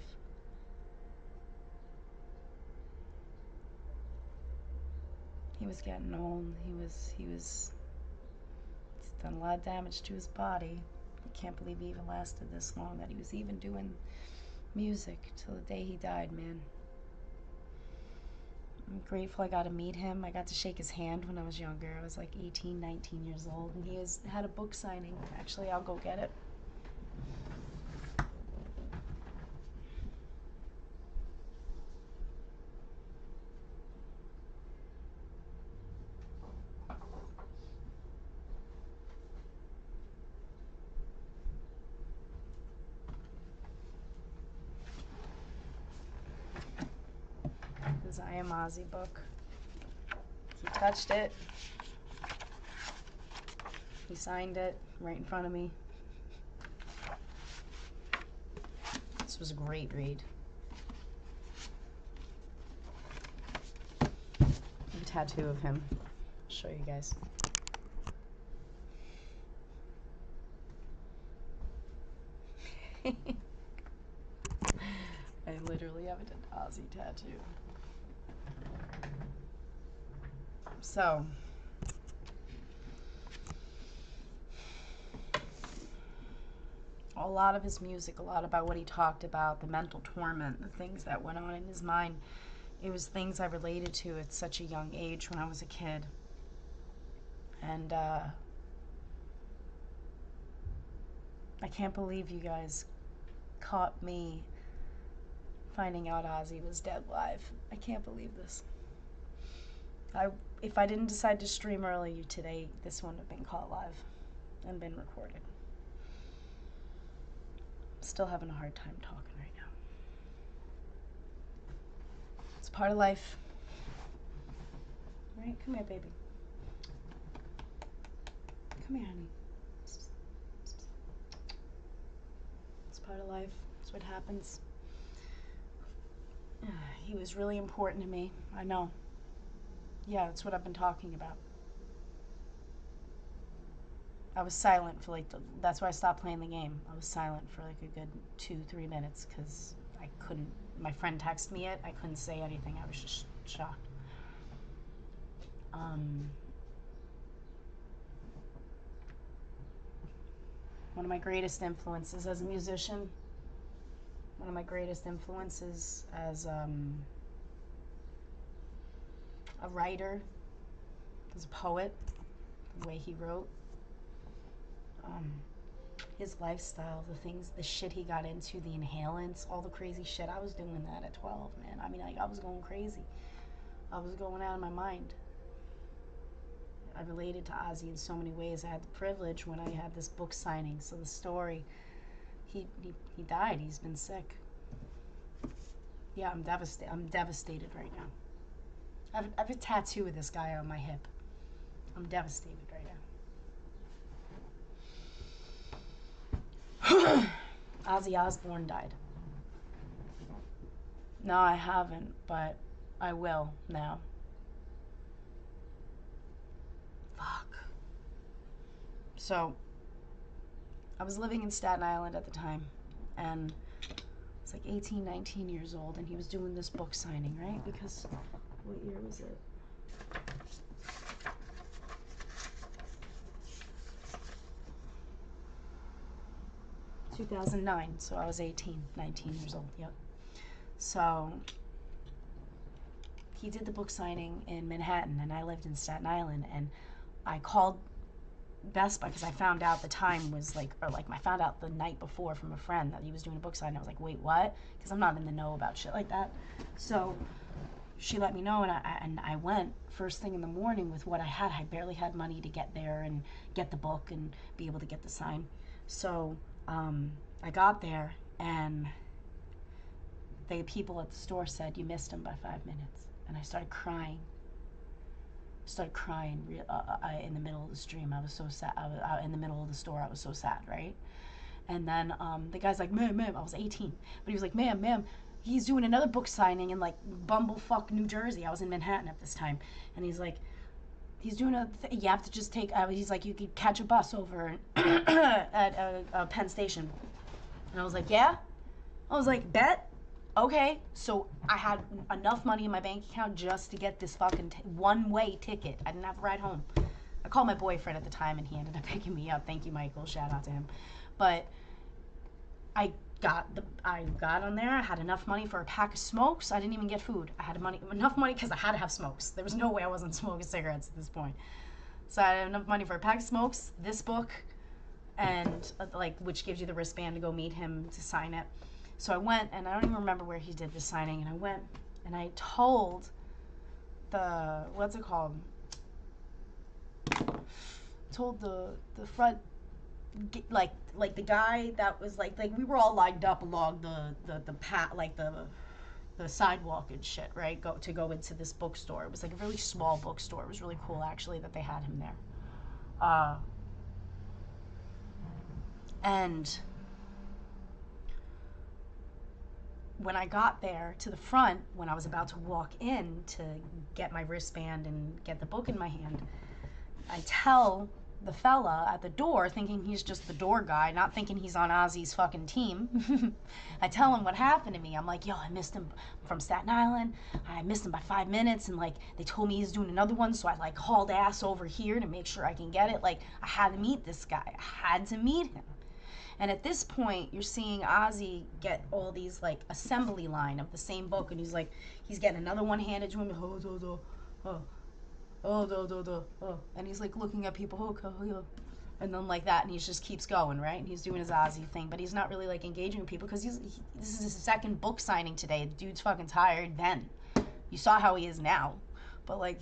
He was getting old. He's done a lot of damage to his body. I can't believe he even lasted this long, that he was even doing music till the day he died, man. I'm grateful I got to meet him. I got to shake his hand when I was younger. I was like 18, 19 years old, and he had a book signing. Actually, I'll go get it. His I Am Ozzy book. He touched it. He signed it right in front of me. This was a great read. I have a tattoo of him. I'll show you guys. I literally have an Ozzy tattoo. So, a lot of his music, a lot about what he talked about, the mental torment, the things that went on in his mind, it was things I related to at such a young age when I was a kid. And I can't believe you guys caught me finding out Ozzy was dead live. I can't believe this. If I didn't decide to stream early today, this wouldn't have been caught live and been recorded. I'm still having a hard time talking right now. It's part of life. All right, come here, baby. Come here, honey. It's part of life. It's what happens. He was really important to me. I know. Yeah, that's what I've been talking about. I was silent for that's why I stopped playing the game. I was silent for like a good 2-3 minutes because I couldn't, my friend texted me it. I couldn't say anything. I was just shocked. One of my greatest influences as a musician, one of my greatest influences as a writer, as a poet, the way he wrote, his lifestyle, the shit he got into, the inhalants, all the crazy shit. I was doing that at 12, man. I mean, I was going crazy. I was going out of my mind. I related to Ozzy in so many ways. I had the privilege when I had this book signing. So the story, he died. He's been sick. Yeah, I'm devastated right now. I have a tattoo of this guy on my hip. I'm devastated right now. Ozzy Osbourne died. No, I haven't, but I will now. Fuck. So, I was living in Staten Island at the time, and I was like 18, 19 years old, and he was doing this book signing, right? Because, what year was it? – 2009, so I was 18, 19 years old, yep. So, he did the book signing in Manhattan, and I lived in Staten Island, and I called Best Buy because I found out the time was I found out the night before from a friend that he was doing a book signing. I was like, wait, what? Because I'm not in the know about shit like that. So she let me know, and I went first thing in the morning with what I had. I barely had money to get there and get the book and be able to get the sign. So I got there, and the people at the store said, you missed him by 5 minutes. And I started crying. In the middle of the stream. I was so sad. I was in the middle of the store. I was so sad, right? And then the guy's like, ma'am, I was 18. But he was like, ma'am, he's doing another book signing in like Bumblefuck, New Jersey. I was in Manhattan at this time. And he's like, he's doing you have to just take, he's like, you could catch a bus over at Penn Station. And I was like, yeah? I was like, bet? Okay, so I had enough money in my bank account just to get this fucking one-way ticket. I didn't have to ride home. I called my boyfriend at the time, and he ended up picking me up. Thank you, Michael. Shout out to him. But I got on there. I had enough money for a pack of smokes. I didn't even get food. I had enough money because I had to have smokes. There was no way I wasn't smoking cigarettes at this point. So I had enough money for a pack of smokes, this book, and which gives you the wristband to go meet him to sign it. So I went, and I don't even remember where he did the signing, and I went, and I told the, what's it called? Told the front, like the guy that was like we were all lined up along the path, like the sidewalk and shit, right? To go into this bookstore. It was like a really small bookstore. It was really cool, actually, that they had him there. And when I got there to the front, when I was about to walk in to get my wristband and get the book in my hand, I tell the fella at the door, thinking he's just the door guy, not thinking he's on Ozzy's fucking team. I tell him what happened to me. I'm like, yo, I missed him from Staten Island. I missed him by 5 minutes, and like they told me he's doing another one, so I like hauled ass over here to make sure I can get it. Like, I had to meet this guy. I had to meet him. And at this point, you're seeing Ozzy get all these, like, assembly line of the same book. And he's, like, he's getting another one handed to him. And he's, like, looking at people. And then, like that. And he just keeps going, right? And he's doing his Ozzy thing. But he's not really, like, engaging with people. Because this is his second book signing today. The dude's fucking tired then. You saw how he is now. But, like,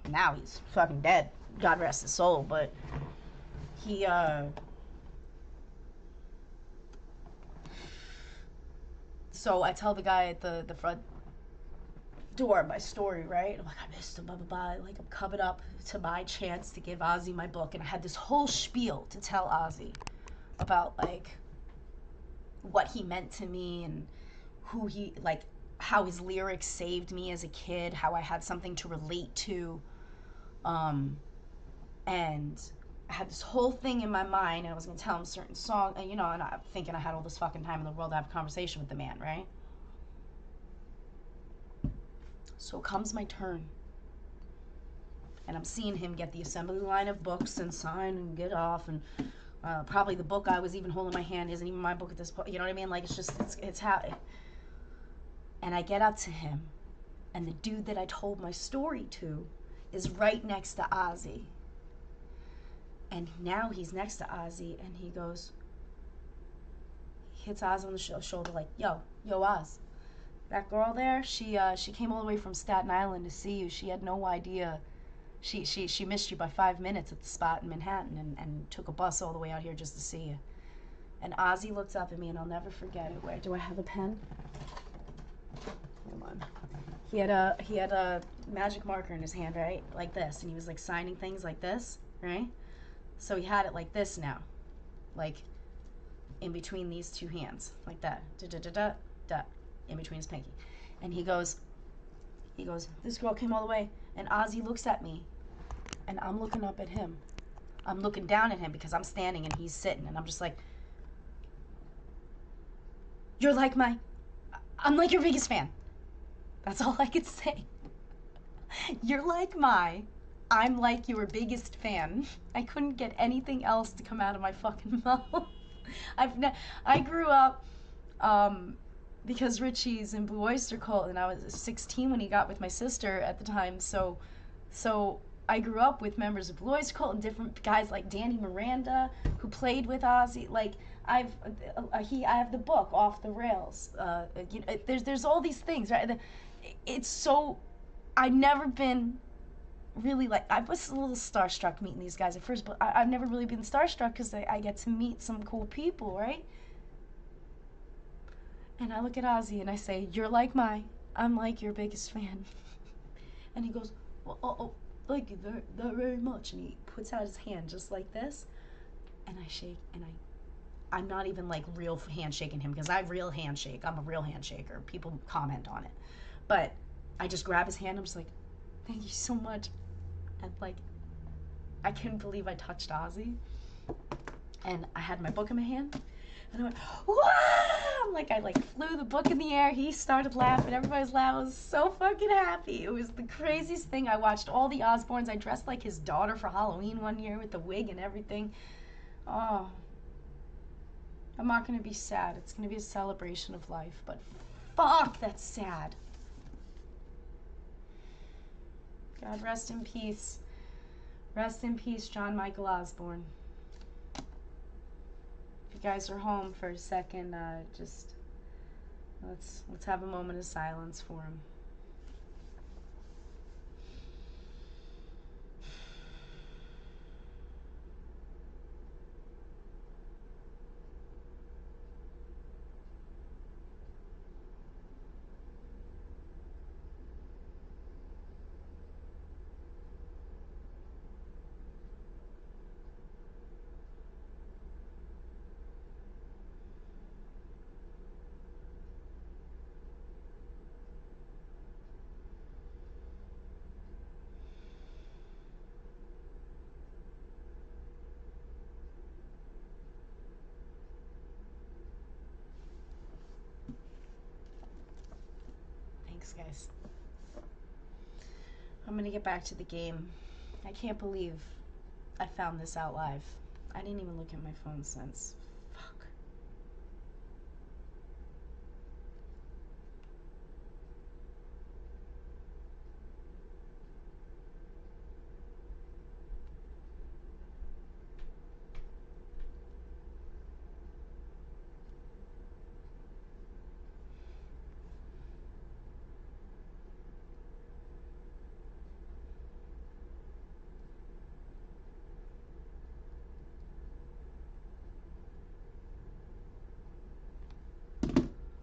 now he's fucking dead. God rest his soul. But he, So I tell the guy at the front door my story, right? I'm like, I missed him, blah, blah, blah. Like, I'm coming up to my chance to give Ozzy my book. And I had this whole spiel to tell Ozzy about, like, what he meant to me and who he, like, how his lyrics saved me as a kid, how I had something to relate to. And I had this whole thing in my mind, and I was going to tell him certain songs, and, and I'm thinking I had all this fucking time in the world to have a conversation with the man, right? So comes my turn, and I'm seeing him get the assembly line of books and sign and get off, and probably the book I was even holding in my hand isn't even my book at this point, you know what I mean? Like, it's how, and I get up to him, and the dude that I told my story to is right next to Ozzy. And now he's next to Ozzy, and he goes, he hits Oz on the shoulder like, yo, Oz, that girl there, she came all the way from Staten Island to see you. She had no idea. She missed you by 5 minutes at the spot in Manhattan and took a bus all the way out here just to see you. And Ozzy looked up at me, and I'll never forget it. Where do I have a pen? Hold on. He had a magic marker in his hand, right? Like this. And he was like signing things like this, right? So he had it like this now. Like in between these two hands. Like that. Da da da da da. In between his pinky. And he goes, this girl came all the way. And Ozzy looks at me. And I'm looking up at him. I'm looking down at him because I'm standing and he's sitting. And I'm just like, I'm like your biggest fan. That's all I could say. I'm like your biggest fan. I couldn't get anything else to come out of my fucking mouth. I grew up, because Richie's in Blue Oyster Cult, and I was 16 when he got with my sister at the time. So I grew up with members of Blue Oyster Cult and different guys like Danny Miranda who played with Ozzy. Like I have the book Off the Rails. There's all these things, right? It's so I've never been really like I was a little starstruck meeting these guys at first, but I've never really been starstruck because I get to meet some cool people, right? And I look at Ozzy and I say, I'm like your biggest fan. And he goes, well, oh, thank you very much. And he puts out his hand just like this, and I shake, and I'm not even like real handshaking him because I real handshake. I'm a real handshaker. People comment on it, but I just grab his hand. I'm just like, thank you so much, and like, I couldn't believe I touched Ozzy, and I had my book in my hand, and I went, wow! Like I flew the book in the air. He started laughing. Everybody was laughing. I was so fucking happy. It was the craziest thing. I watched all the Osbournes. I dressed like his daughter for Halloween one year with the wig and everything. Oh, I'm not gonna be sad. It's gonna be a celebration of life. But fuck, that's sad. God rest in peace. Rest in peace, John Michael Osbourne. If you guys are home for a second, just let's have a moment of silence for him. Thanks, guys. I'm gonna get back to the game. I can't believe I found this out live. I didn't even look at my phone since. Fuck.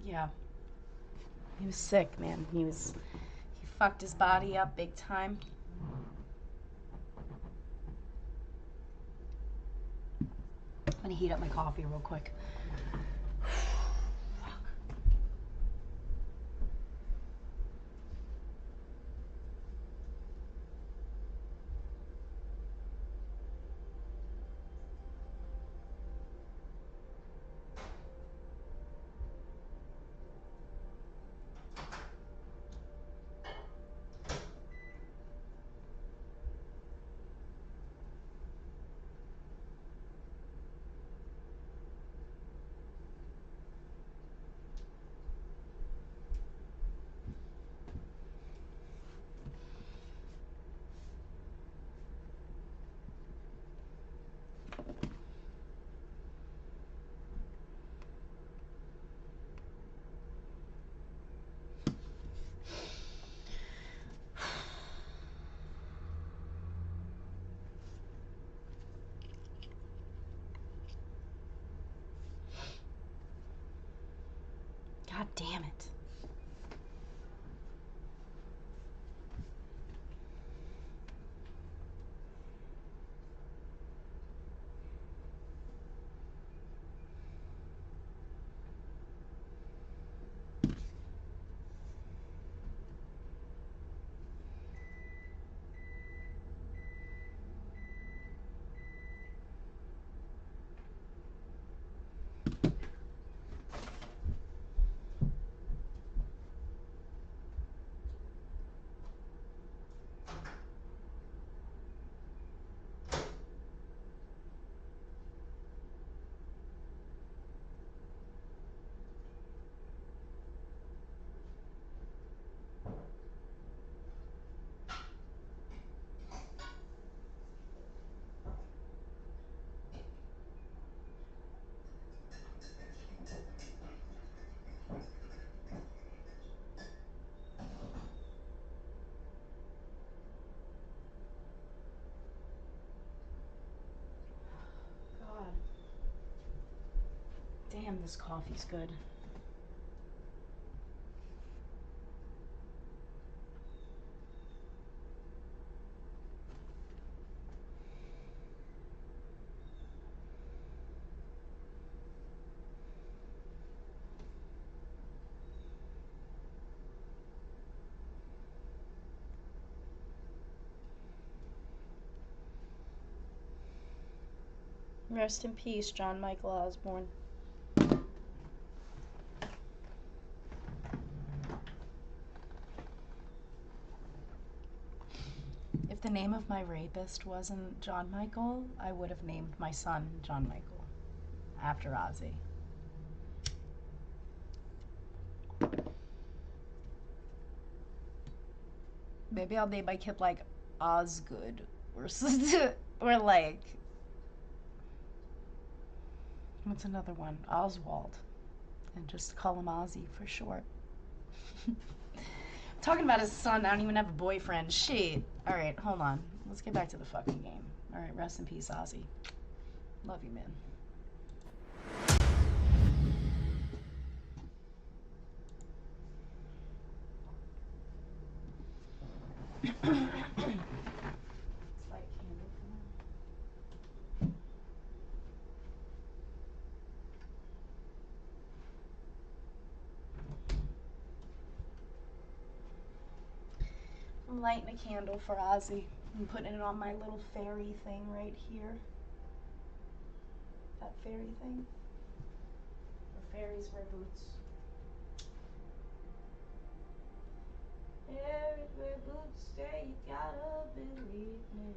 Yeah. He was sick, man. He fucked his body up big time. I'm gonna heat up my coffee real quick. God damn it. this coffee's good. Rest in peace, John Michael Osborne. If the name of my rapist wasn't John Michael, I would have named my son John Michael after Ozzy. Maybe I'll name my kid like Osgood or or like, what's another one? Oswald. And just call him Ozzy for short. Talking about his son, I don't even have a boyfriend. Shit. Alright, hold on. Let's get back to the fucking game. Alright, rest in peace, Ozzy. Love you, man. I'm lighting a candle for Ozzy. I'm putting it on my little fairy thing right here. That fairy thing. Where fairies wear boots. Fairies wear boots, say you gotta believe me.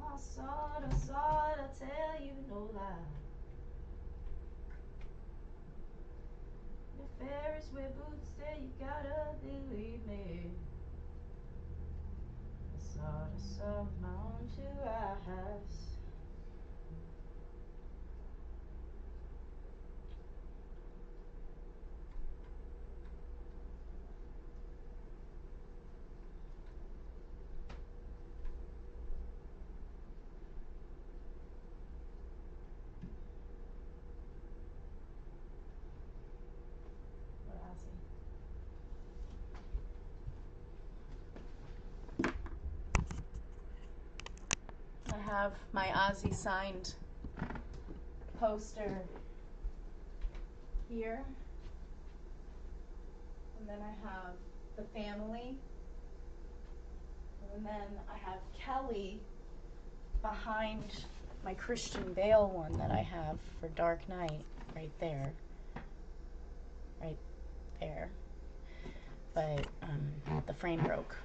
I sorta tell you no lie. The fairies wear boots, say you gotta believe me. I saw my own 2 eyes. I have my Ozzy signed poster here. And then I have the family. And then I have Kelly behind my Christian Bale one that I have for Dark Knight right there. Right there. But the frame broke.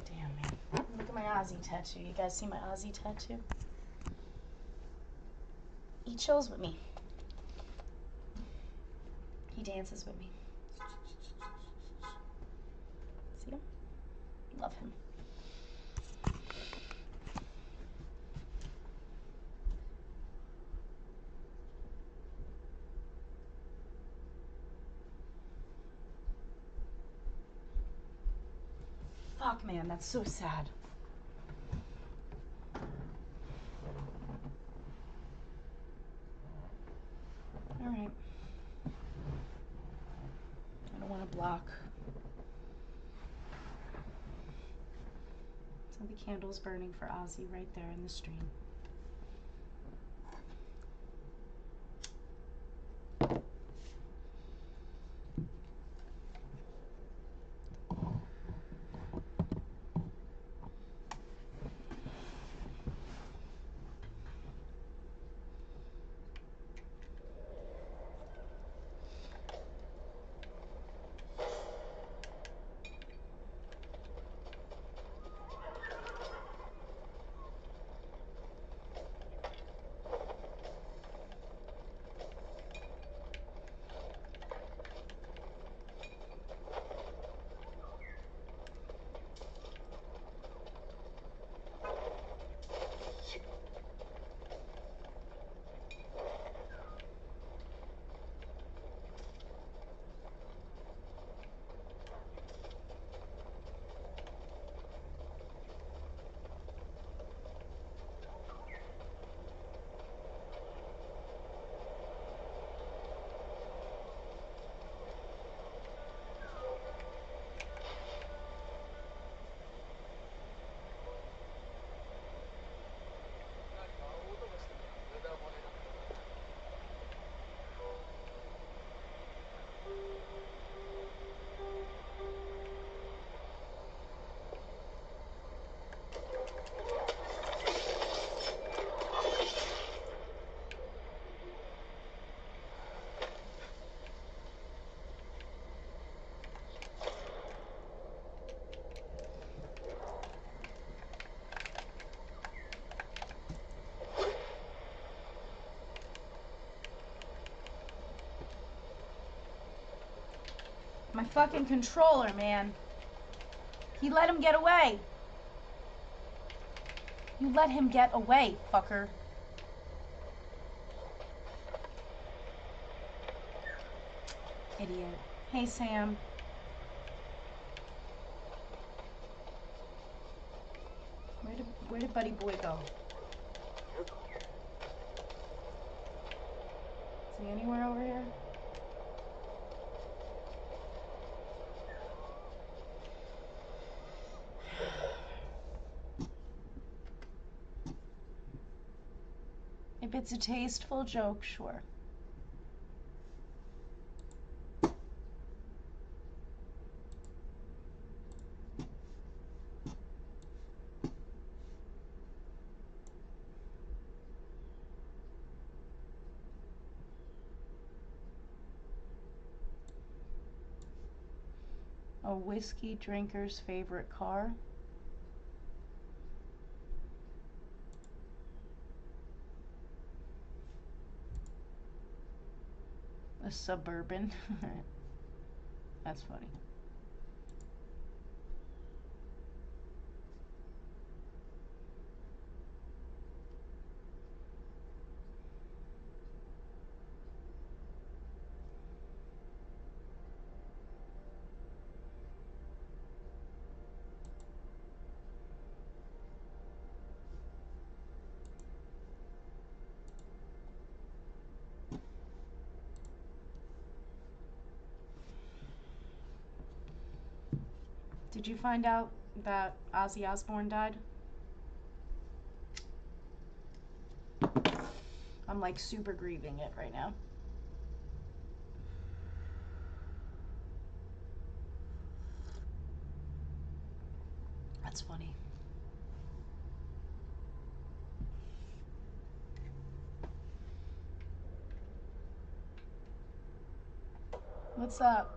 Damn, man. Look at my Ozzy tattoo. You guys see my Ozzy tattoo? He chills with me. He dances with me. See him? Love him. Fuck, man, that's so sad. Alright. I don't want to block. So the candle's burning for Ozzy right there in the stream. My fucking controller, man. He let him get away. You let him get away, fucker. Idiot. Hey, Sam. Where did Buddy Boy go? Is he anywhere over here? If it's a tasteful joke, sure. A whiskey drinker's favorite car. A Suburban. That's funny. Did you find out that Ozzy Osbourne died? I'm like super grieving it right now. That's funny. What's up?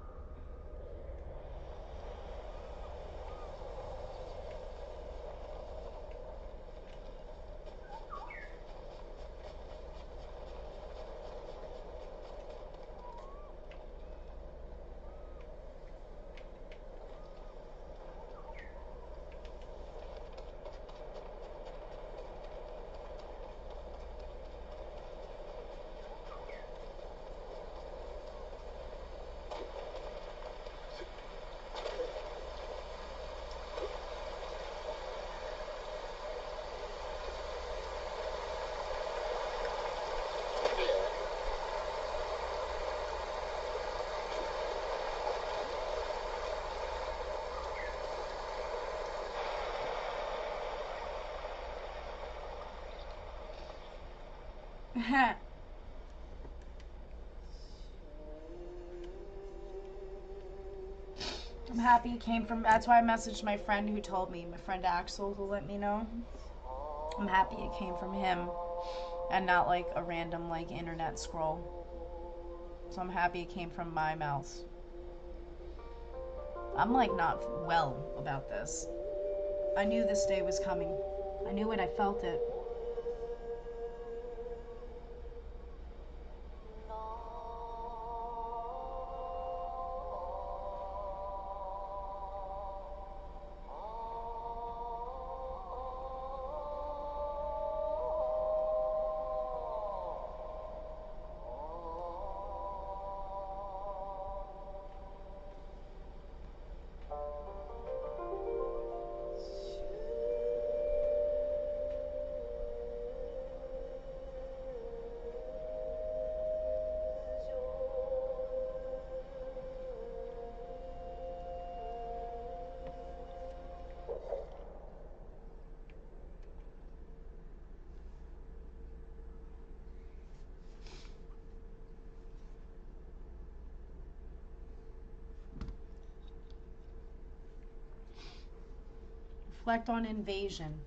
I'm happy it came from, that's why I messaged my friend who told me, my friend Axel, who let me know. I'm happy it came from him and not like a random like internet scroll. So I'm happy it came from my mouth. I'm like not well about this. I knew this day was coming. I knew it, I felt it. Reflect on invasion.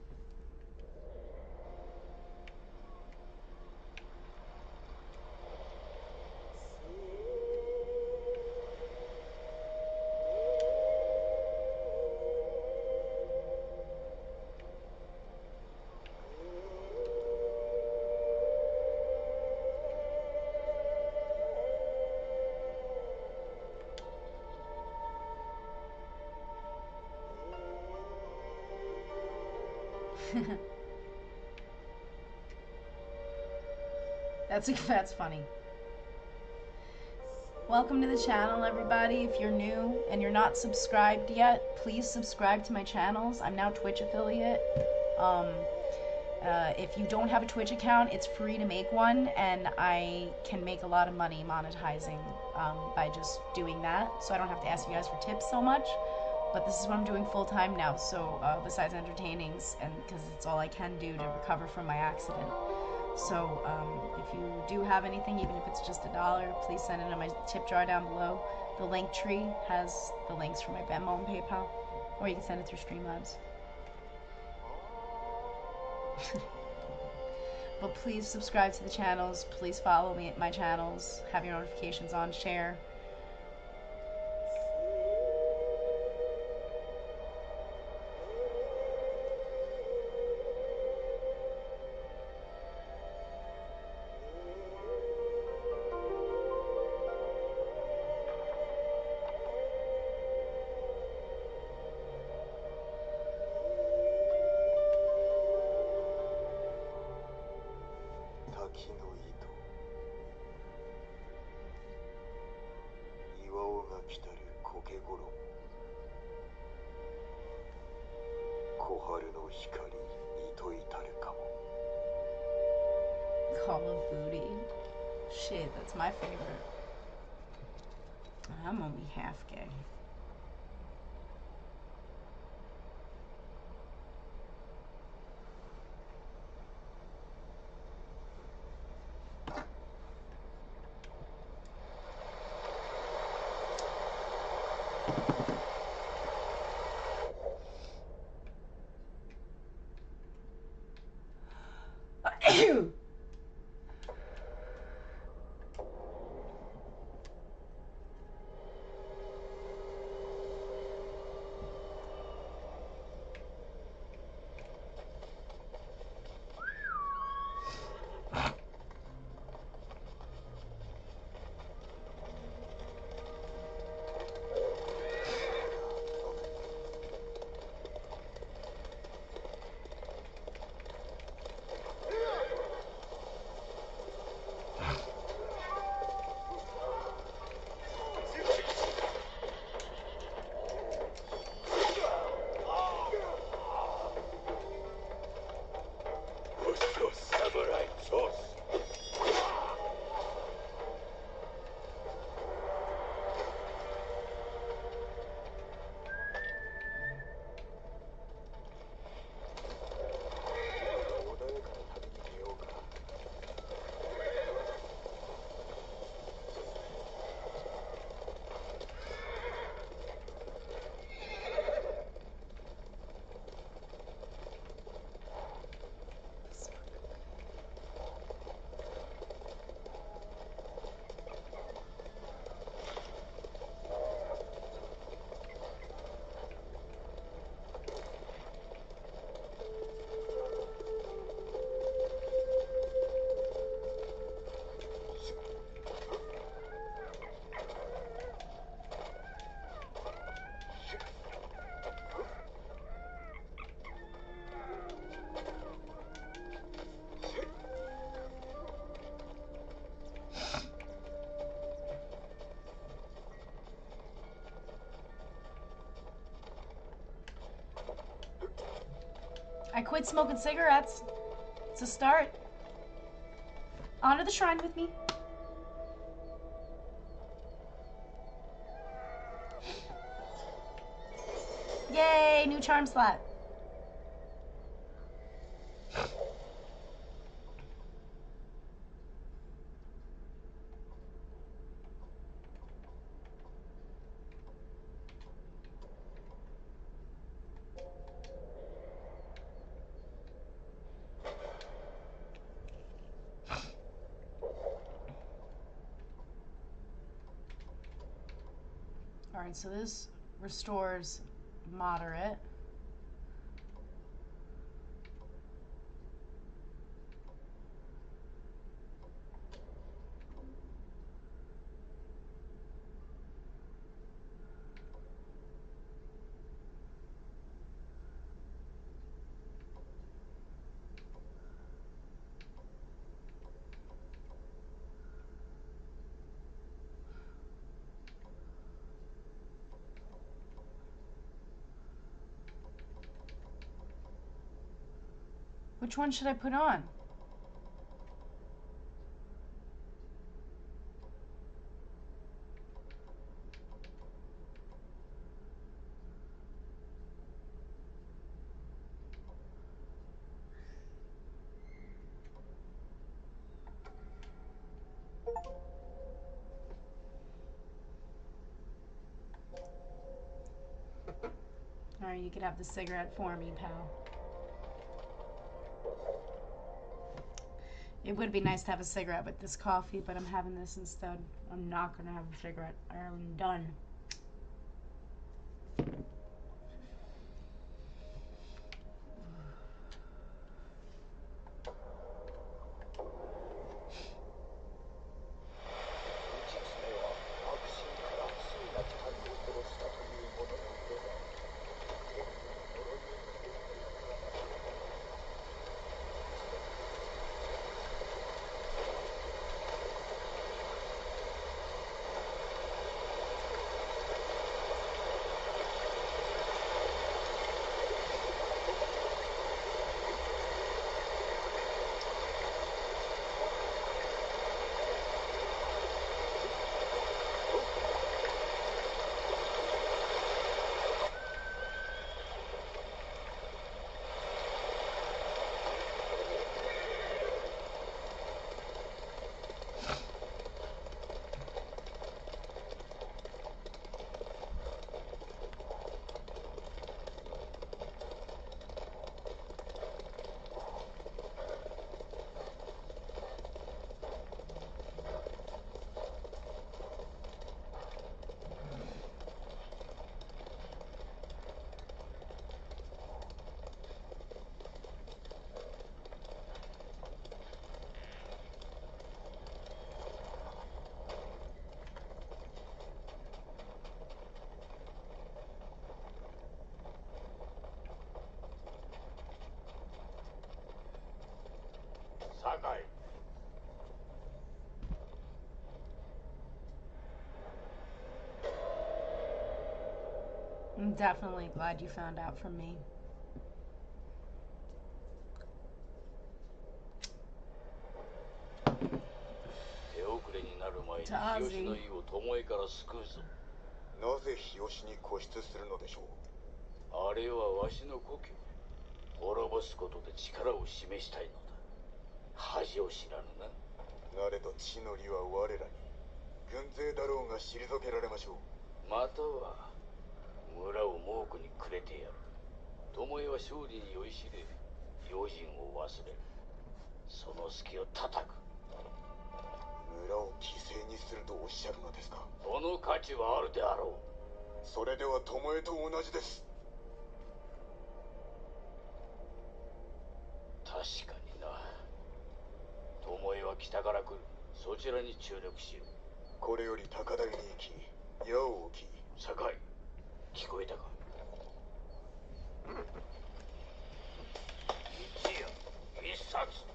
That's funny. Welcome to the channel, everybody. If you're new and you're not subscribed yet, please subscribe to my channels. I'm now Twitch affiliate. If you don't have a Twitch account, it's free to make one, and I can make a lot of money monetizing by just doing that, so I don't have to ask you guys for tips so much. But this is what I'm doing full time now, so besides entertainings, and because it's all I can do to recover from my accident. So if you do have anything, even if it's just $1, please send it in my tip jar down below. The link tree has the links for my Venmo and PayPal, or you can send it through Streamlabs. But please subscribe to the channels, please follow me at my channels, have your notifications on, share. Call of Booty. Shit, that's my favorite. I'm only half gay. I quit smoking cigarettes. It's a start. Honor the shrine with me. Yay, new charm slot. Alright, so this restores moderate. Which one should I put on? Alright, you could have the cigarette for me, pal. It would be nice to have a cigarette with this coffee, but I'm having this instead. I'm not gonna have a cigarette. I'm done. I'm definitely glad you found out from me. 手遅れになる前に日吉の意を巴から救うぞ。なぜ日吉に固執するのでしょう。あれはわしの故郷。滅ぼすことで力を示したいのだ。恥を知らぬな。なれど地の利は我らに。軍勢だろうが退けられましょう。または村を猛虎にくれてやる。巴は勝利に酔いしれ、用心を忘れる。その隙を叩く。村を犠牲にするとおっしゃるのですか。その価値はあるであろう。それでは巴と同じです。確かにな。巴は北から来る。そちらに注力しよう。これより高台に行き、矢を置き。酒井、聞こえたか。一夜一冊。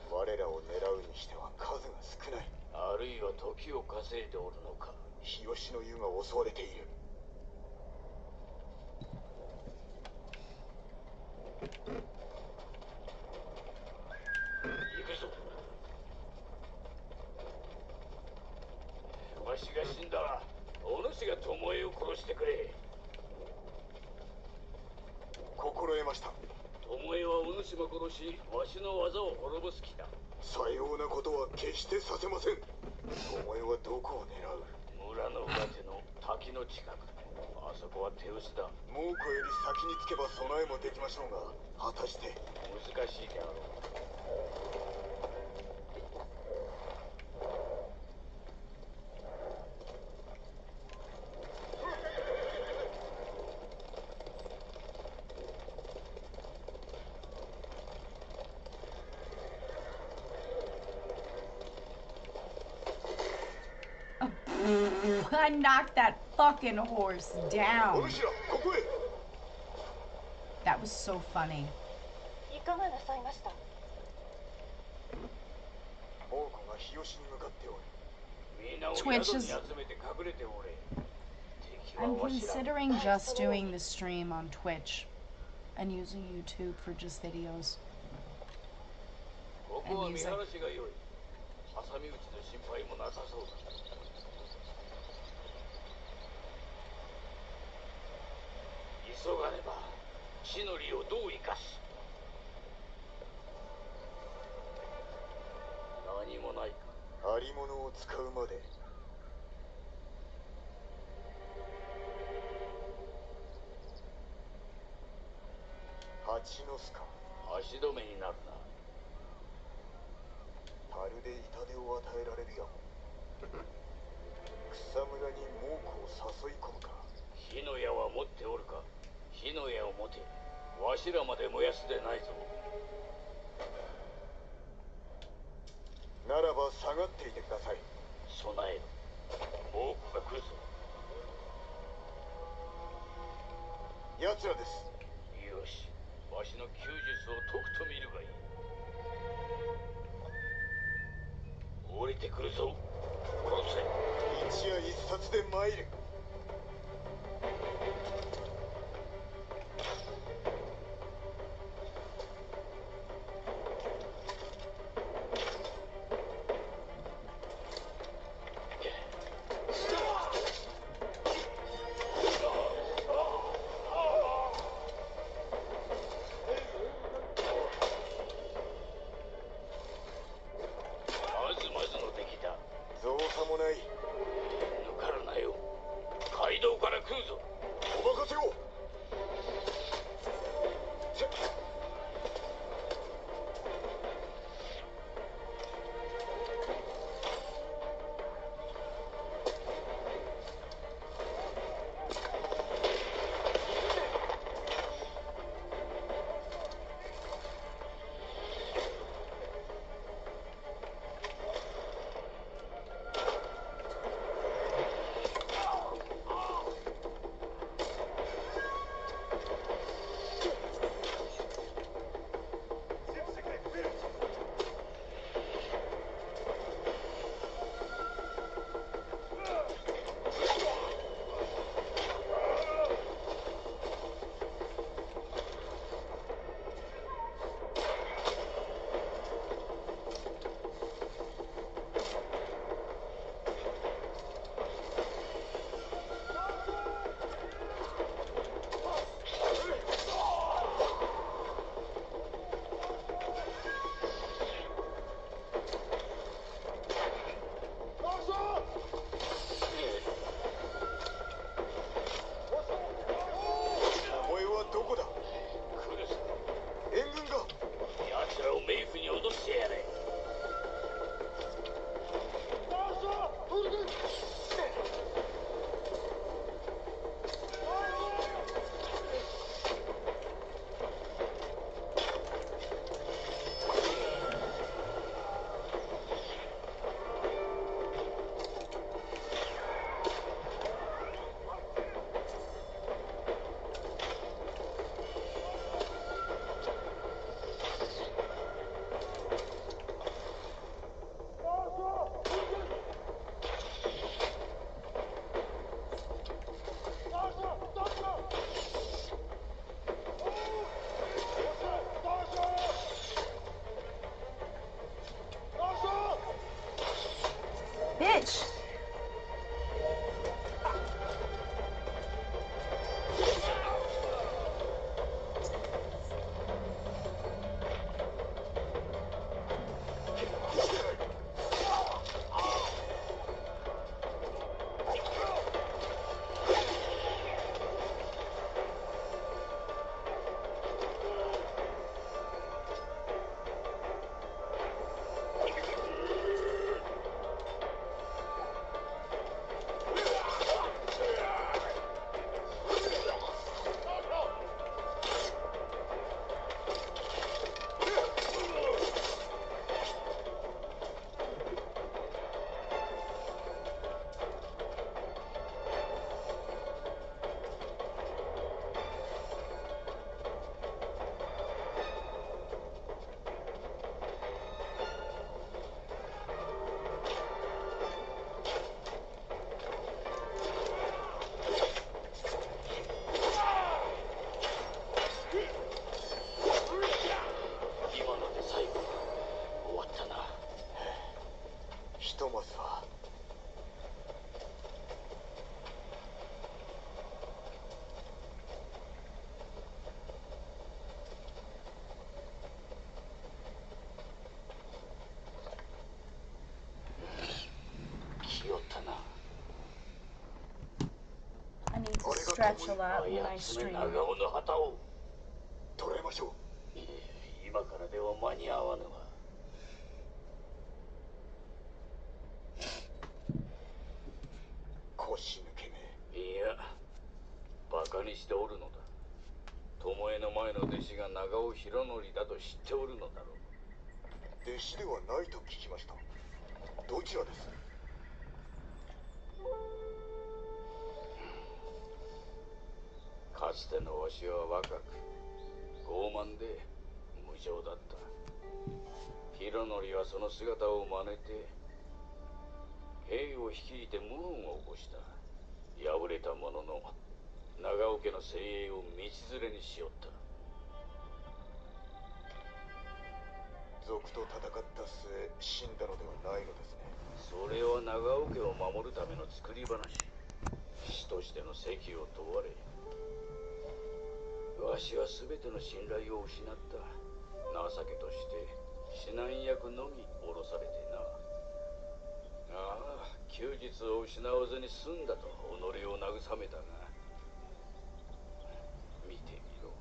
我らを狙うにしては数が少ない。あるいは時を稼いでおるのか。日吉の湯が襲われている。行くぞ。わしが死んだらお主が巴を殺してくれ。心得ました。巴はお主も殺し、わしの技を滅ぼす気だ。さようなことは決してさせません。巴はどこを狙う？村の裏手の滝の近く。あそこは手薄だ。猛虎より先につけば備えもできましょうが、果たして。難しいであろう。I knocked that fucking horse down. お主ら、ここへ。That was so funny. いかがなさいました？猛虎が日吉に向かっておる。みんなを宿に集めて隠れておれ。 I'm considering just doing the stream on Twitch and using YouTube for just videos. ここは見晴らしが良い。挟み撃ちの心配もなさそうだ。急がねば。地の利をどう生かす。何もないか。ありものを使うまで。蜂の巣か。足止めになるな。まるで痛手を与えられるやも。草むらに猛虎を誘い込むか。火の矢は持っておるか。火の矢を持て。わしらまで燃やすでないぞ。ならば下がっていてください。備えろ。猛虎が来るぞ。奴らです。よし。わしの弓術をとくと見るがいい。降りてくるぞ。殺せ。一夜一冊で参る。まずまずの出来だ。造作もない。抜からなよ。stretch a lot when I 爪 stream. 長尾の旗を捕らえましょう。今からでは間に合わぬわ。腰抜けめ。いや、バカにしておるのだ。巴の前の弟子が長尾博則だと知っておるのだろう。弟子ではないと聞きました。どちらです？かつてのわしは若く傲慢で無情だった。博則はその姿を真似て兵を率いて謀反を起こした。敗れたものの長尾家の精鋭を道連れにしよった。賊と戦った末死んだのではないのですね。それは長尾家を守るための作り話。師としての責を問われ、わしは全ての信頼を失った。情けとして指南役のみ降ろされてな。ああ、休日を失わずに済んだと己を慰めたが、見てみろ。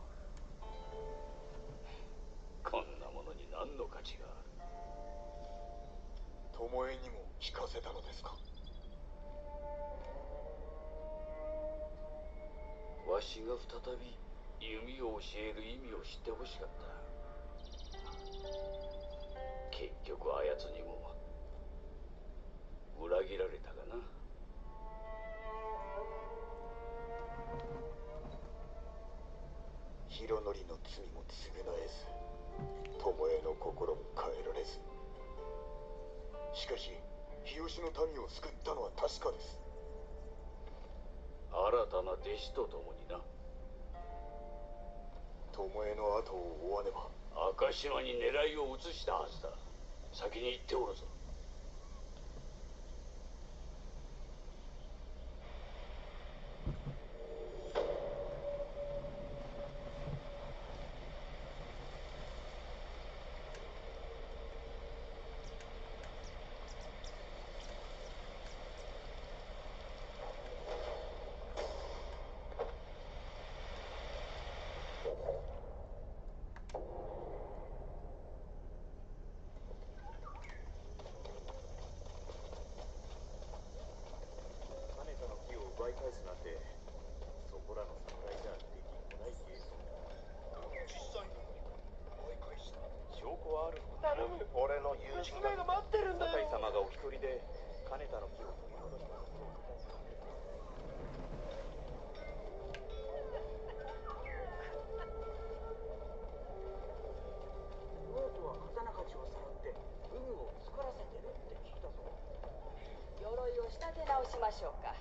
こんなものに何の価値がある。巴にも聞かせたのですか？わしが再び弓を教える意味を知ってほしかった。結局あやつにも裏切られたがな。博則の罪も償えず、巴の心も変えられず。しかし日吉の民を救ったのは確かです。新たな弟子と共にな。巴の後を追わねば。赤島に狙いを移したはずだ。先に行っておるぞ。奪い返すなんて、そこらの侍じゃできっこないゲームだ。実際に奪い返した。証拠はある。頼む。俺の友人が待ってるんだよ。酒井様がお一人で金田の木を取り戻したことを伝えてくれた。ノートは刀鍛冶をさらって武具を作らせてるって聞いたぞ。鎧を仕立て直しましょうか。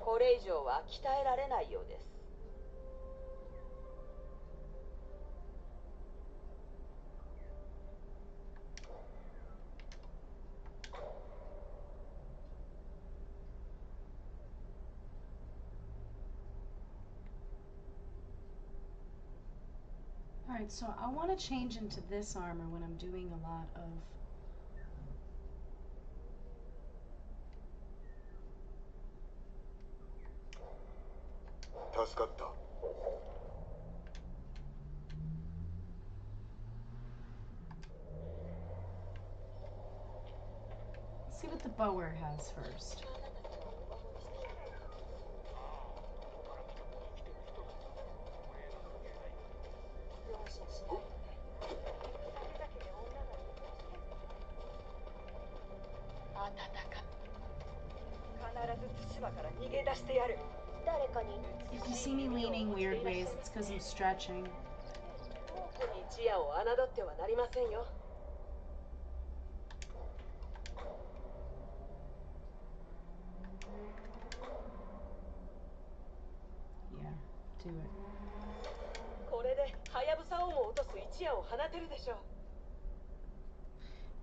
これ以上は鍛えられないようです。Alright, so I want to change into this armor when I'm doing a lot of... Let's see what the bower has first. If you see me leaning weird ways, it's because I'm stretching. Yeah, do it.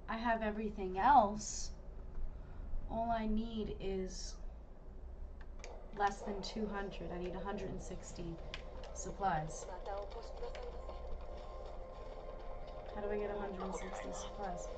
I have everything else. All I need is less than 200. I need 160 supplies. How do I get 160 supplies?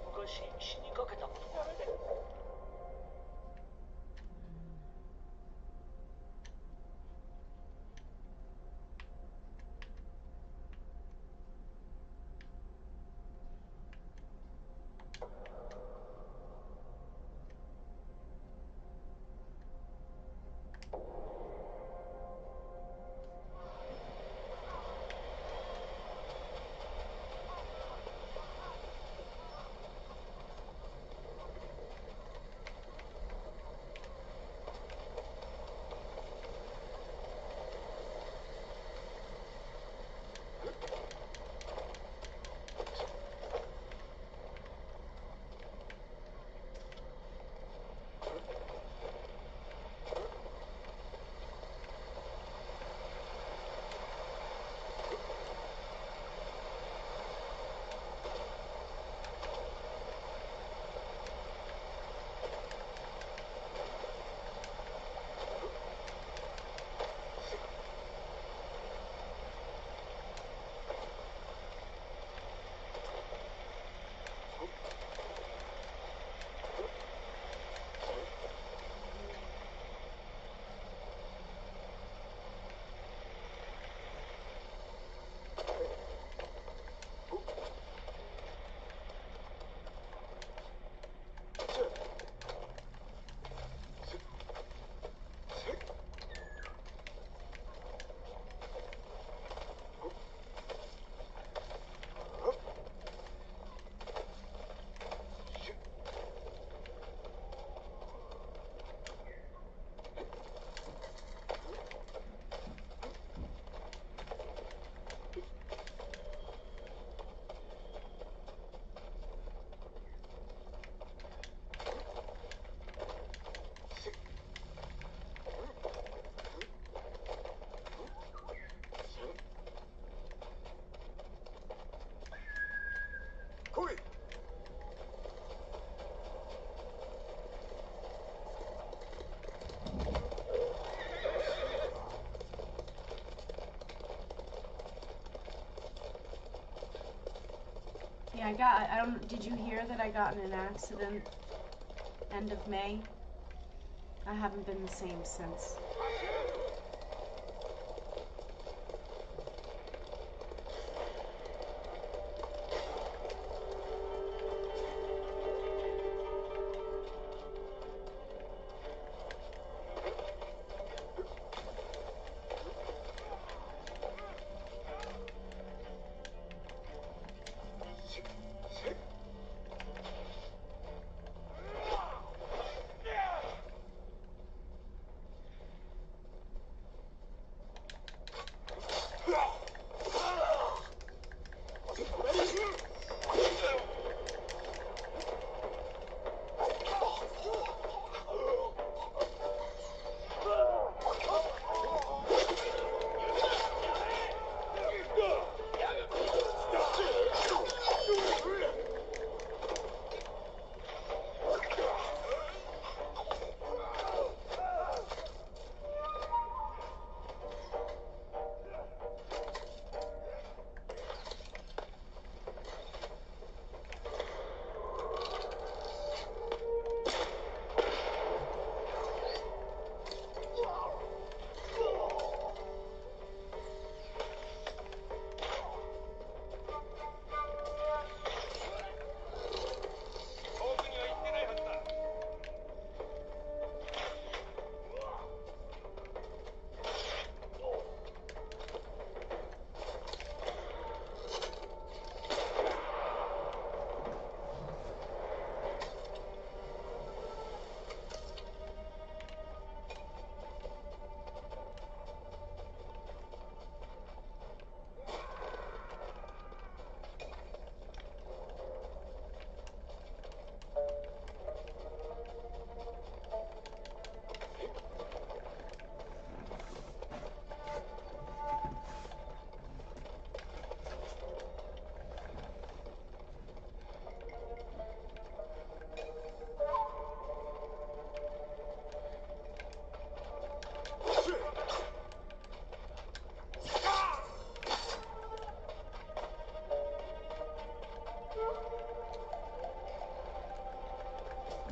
I don't, did you hear that I got in an accident end of May? I haven't been the same since.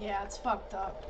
Yeah, it's fucked up.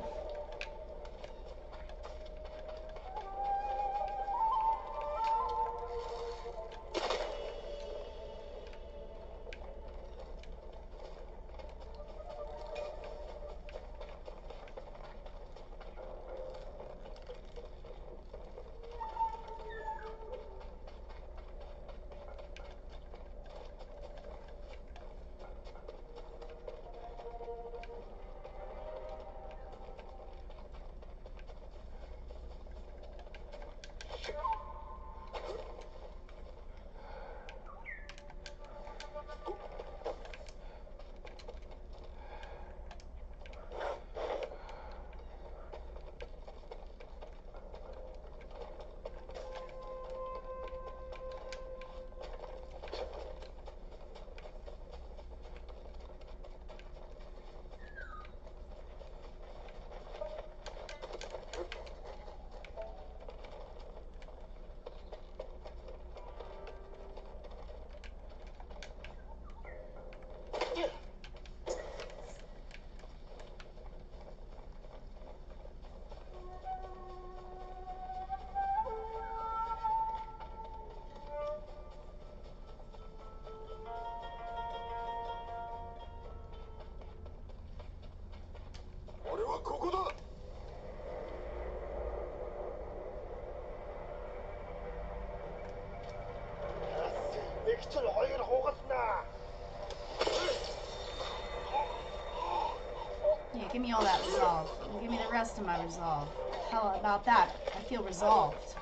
Yeah, give me all that resolve. And give me the rest of my resolve. How about that? I feel resolved.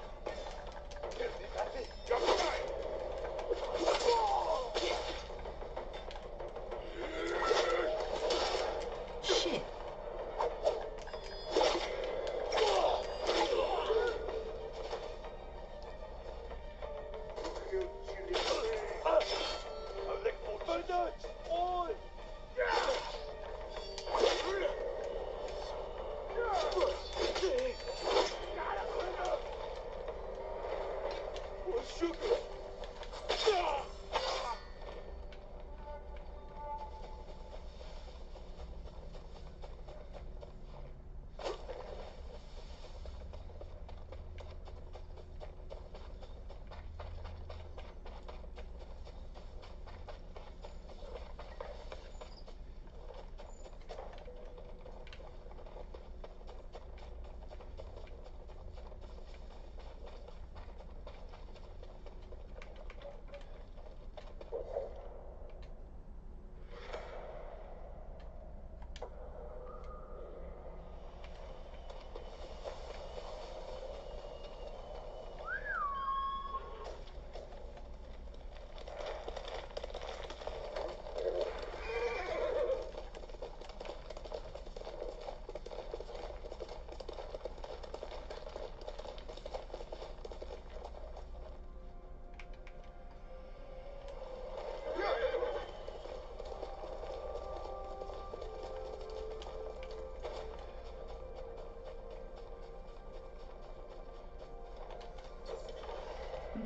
Shit.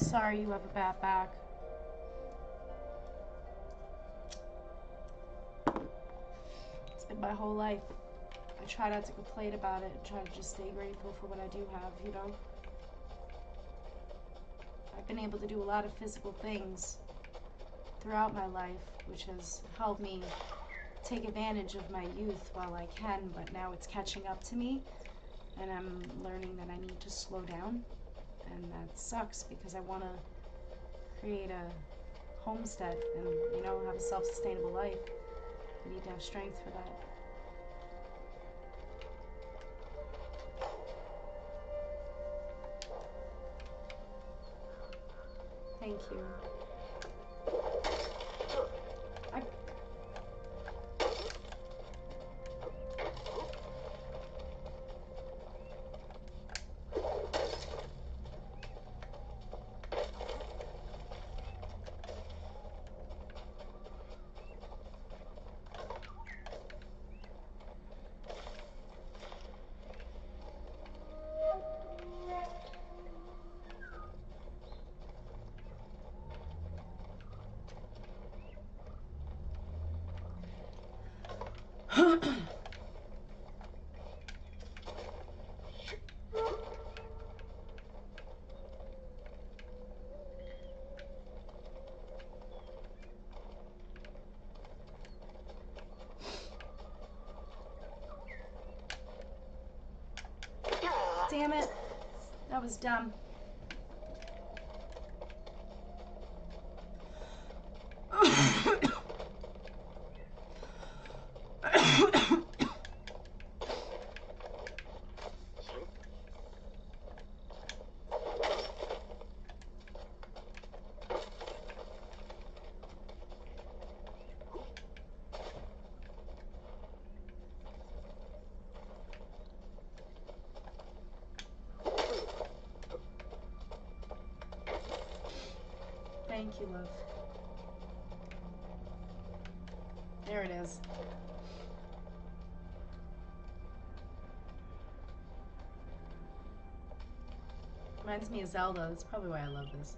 sorry you have a bad back. It's been my whole life. I try not to complain about it and try to just stay grateful for what I do have, you know? I've been able to do a lot of physical things throughout my life, which has helped me take advantage of my youth while I can, but now it's catching up to me, and I'm learning that I need to slow down, and that sucks because I want to create a homestead and, you know, have a self-sustainable life. I need to have strength for that. Thank you. Damn it. That was dumb. Thank you, love. There it is. Reminds me of Zelda. That's probably why I love this.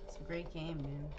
It's a great game, man.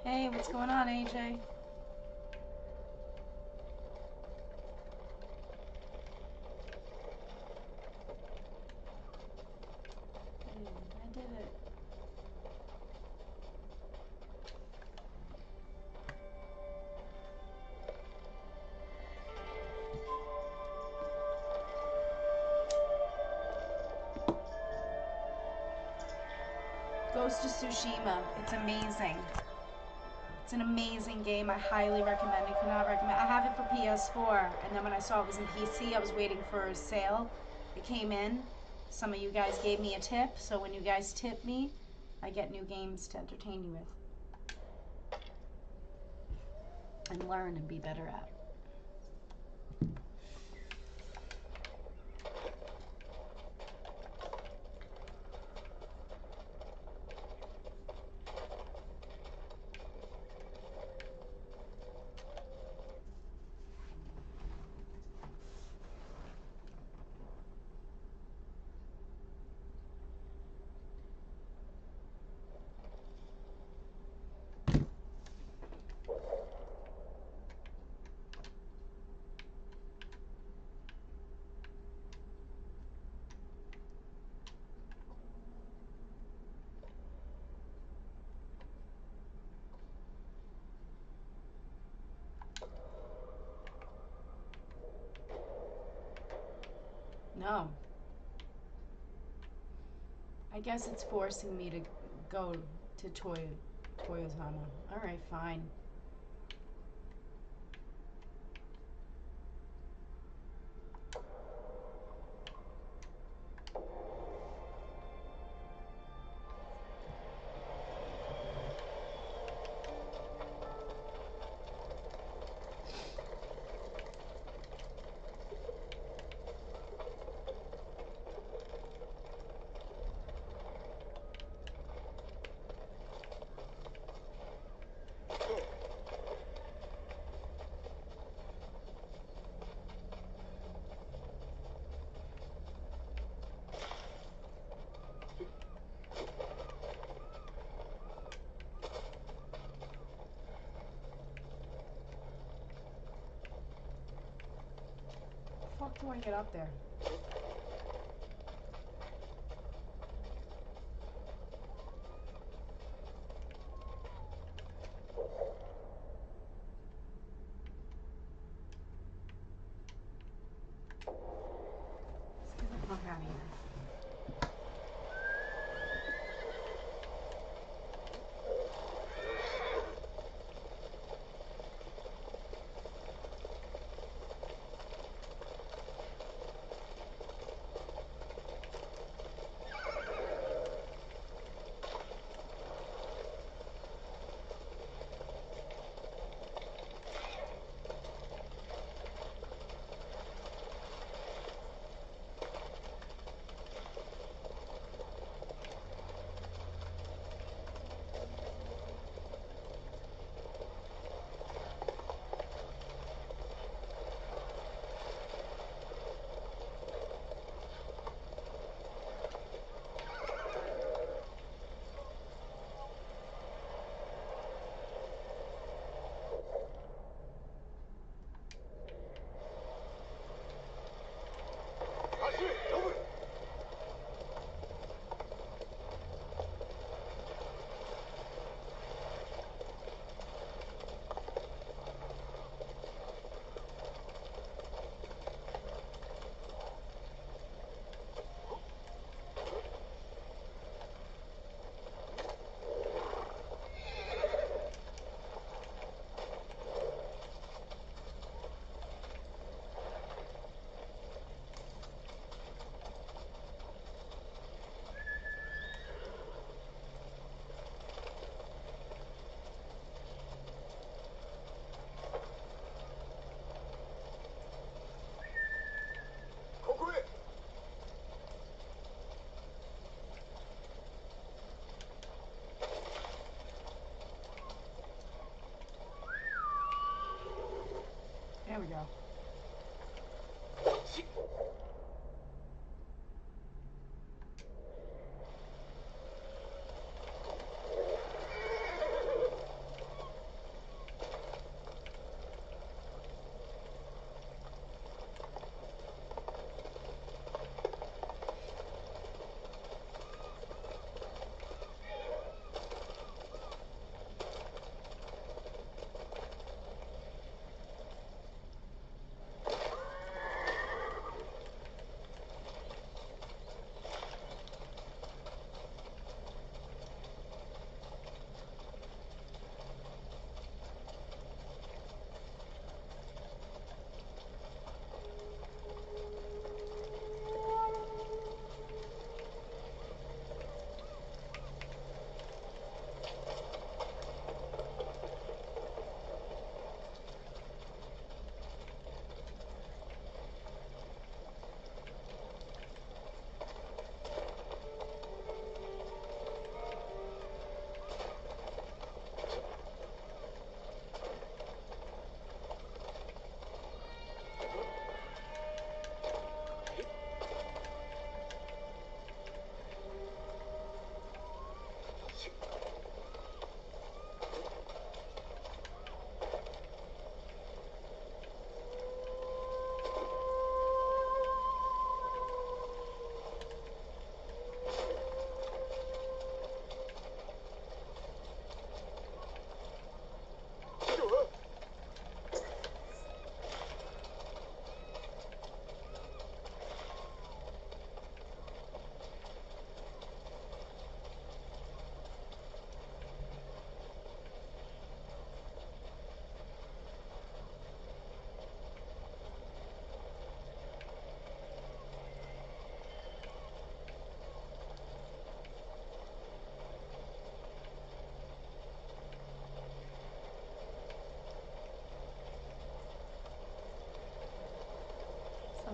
Hey, what's going on, AJ? Hey, I did it. Ghost of Tsushima. It's amazing. It's an amazing game. I highly recommend it. Could not recommend. I have it for PS4, and then when I saw it was in PC, I was waiting for a sale. It came in. Some of you guys gave me a tip, so when you guys tip me, I get new games to entertain you with. And learn and be better at. No. I guess it's forcing me to go to Toyotama. Alright, fine. How the fuck do I get up there? Let's get the fuck out of here.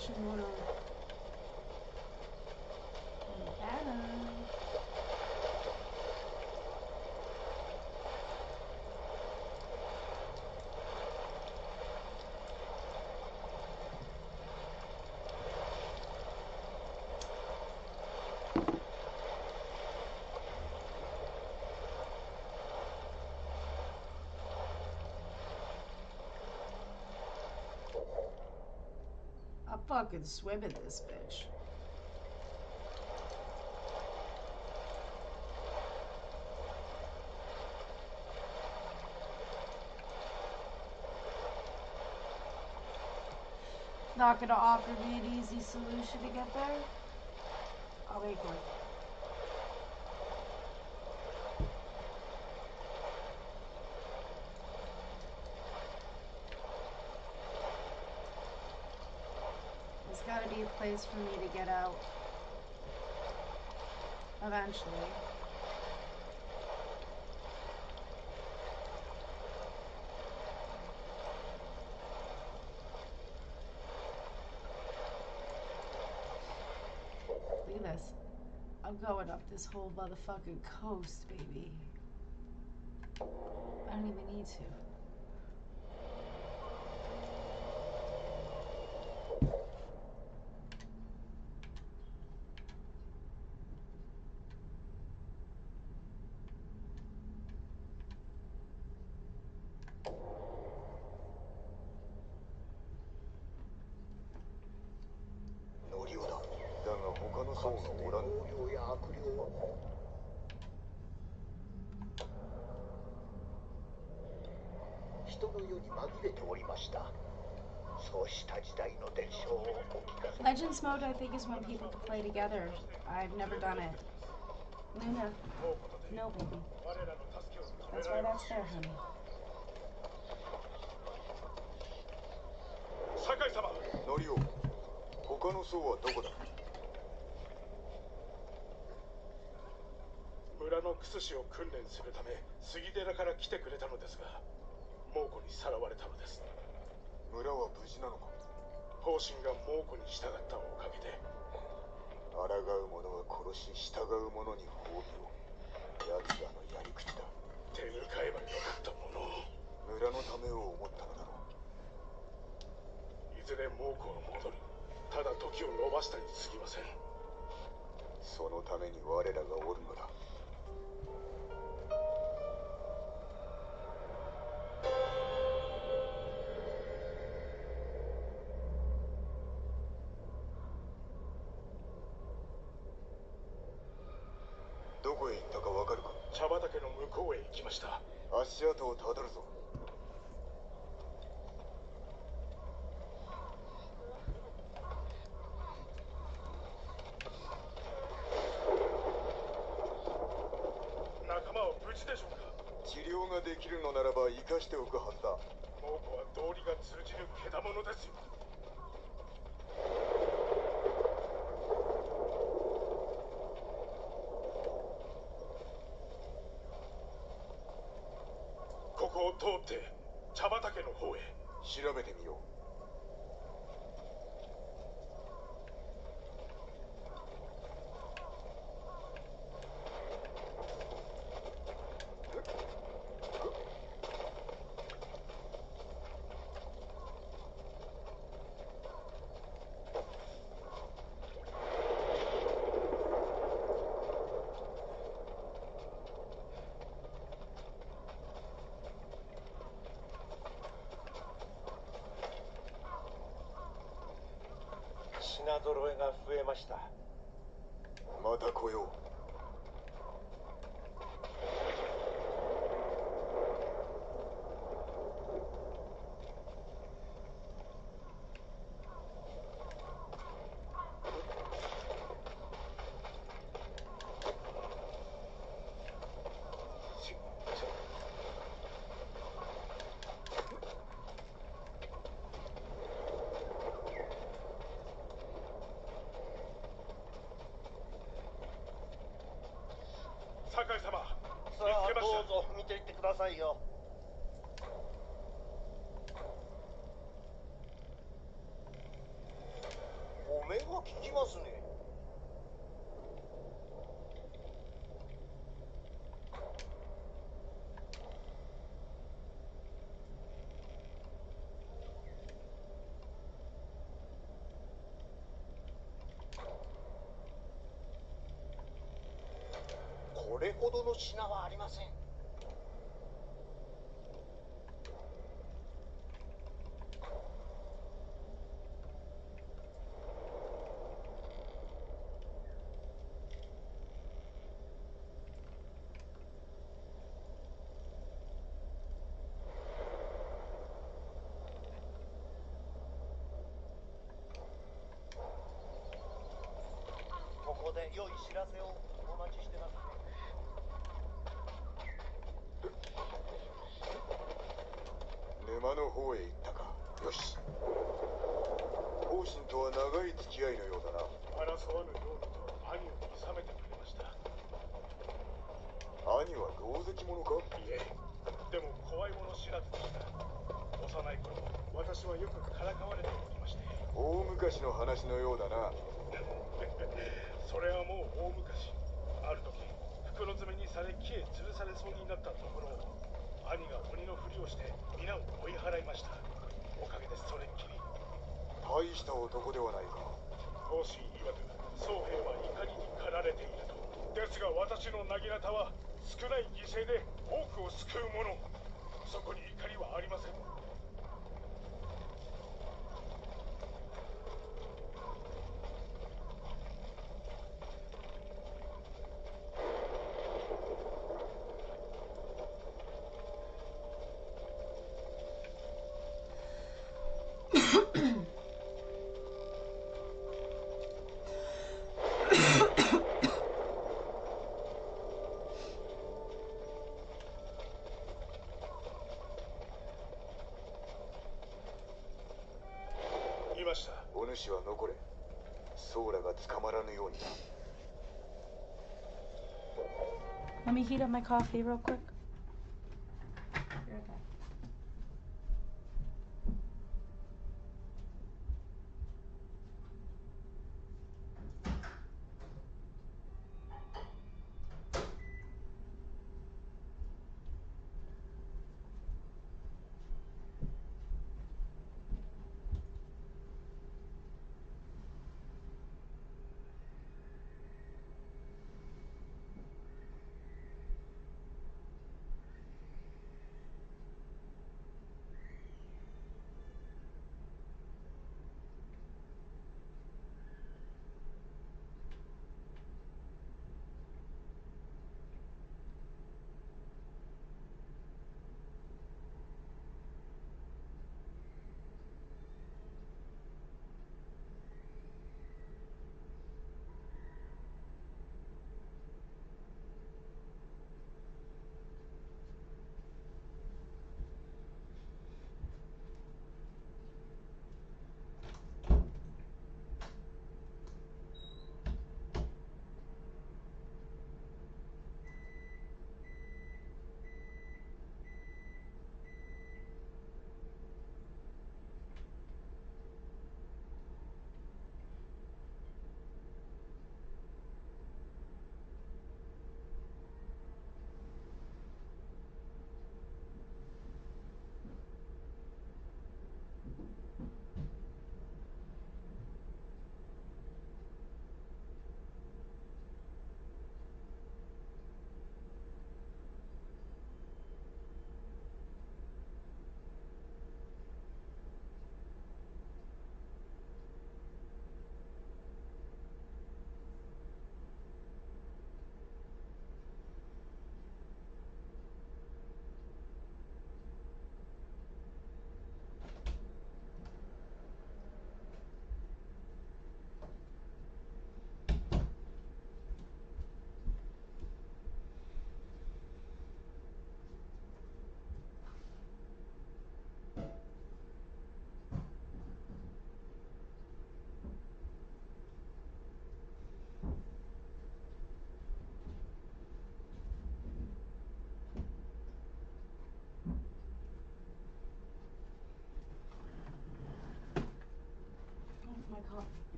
Hachimura. Banner. I'll fucking swim in this bitch. Not gonna offer me an easy solution to get there. I'll make one. There's gotta be a place for me to get out. Eventually. Look at this. I'm going up this whole motherfucking coast, baby. I don't even need to. Legends mode, I think, is when people can play together. I've never done it. Luna. No, baby. That's why that's there, honey. 酒井様。ノリオ、他の層はどこだ。村のクスシを訓練するため杉寺から来てくれたのですが、猛虎にさらわれたのです。村は無事なのか。方針が猛虎に従ったおかげで、抗う者は殺し、従う者に褒美を。奴らのやり口だ。手向かえばよかったものを。村のためを思ったのだろう。いずれ猛虎は戻る。ただ時を延ばしたに過ぎません。そのために我らがおるのだ。どこへ行ったかわかるか。茶畑の向こうへ行きました。足跡をたどるぞ。仲間は無事でしょうか。治療ができるのならば生かしておくはずだ。猛虎は道理が通じるけだものですよ。ここを通って茶畑の方へ。調べてみよう。品揃えが増えました。また来よう。酒井様、さあどうぞ見ていってくださいよ。目が利きますね。これほどの品はありません。ここで良い知らせをお待ちしてます。沼の方へ行ったか。よし。王神とは長い付き合いのようだな。争わぬようにと兄を収めてくれました。兄は狼藉者か？いえ、でも怖いもの知らずでした。幼い頃私はよくからかわれておりまして。大昔の話のようだな。それはもう大昔。ある時袋詰めにされ木へ吊るされそうになったところを兄が鬼のふりをして皆を追い払いました。おかげでそれっきり。大した男ではないか。王神曰く宗兵は怒りに駆られていると。ですが私の薙刀は少ない犠牲で多くを救うもの。そこに怒りはありません。いました。お主は残れ。ソーラが捕まらぬようにな。Let me heat up my coffee real quick.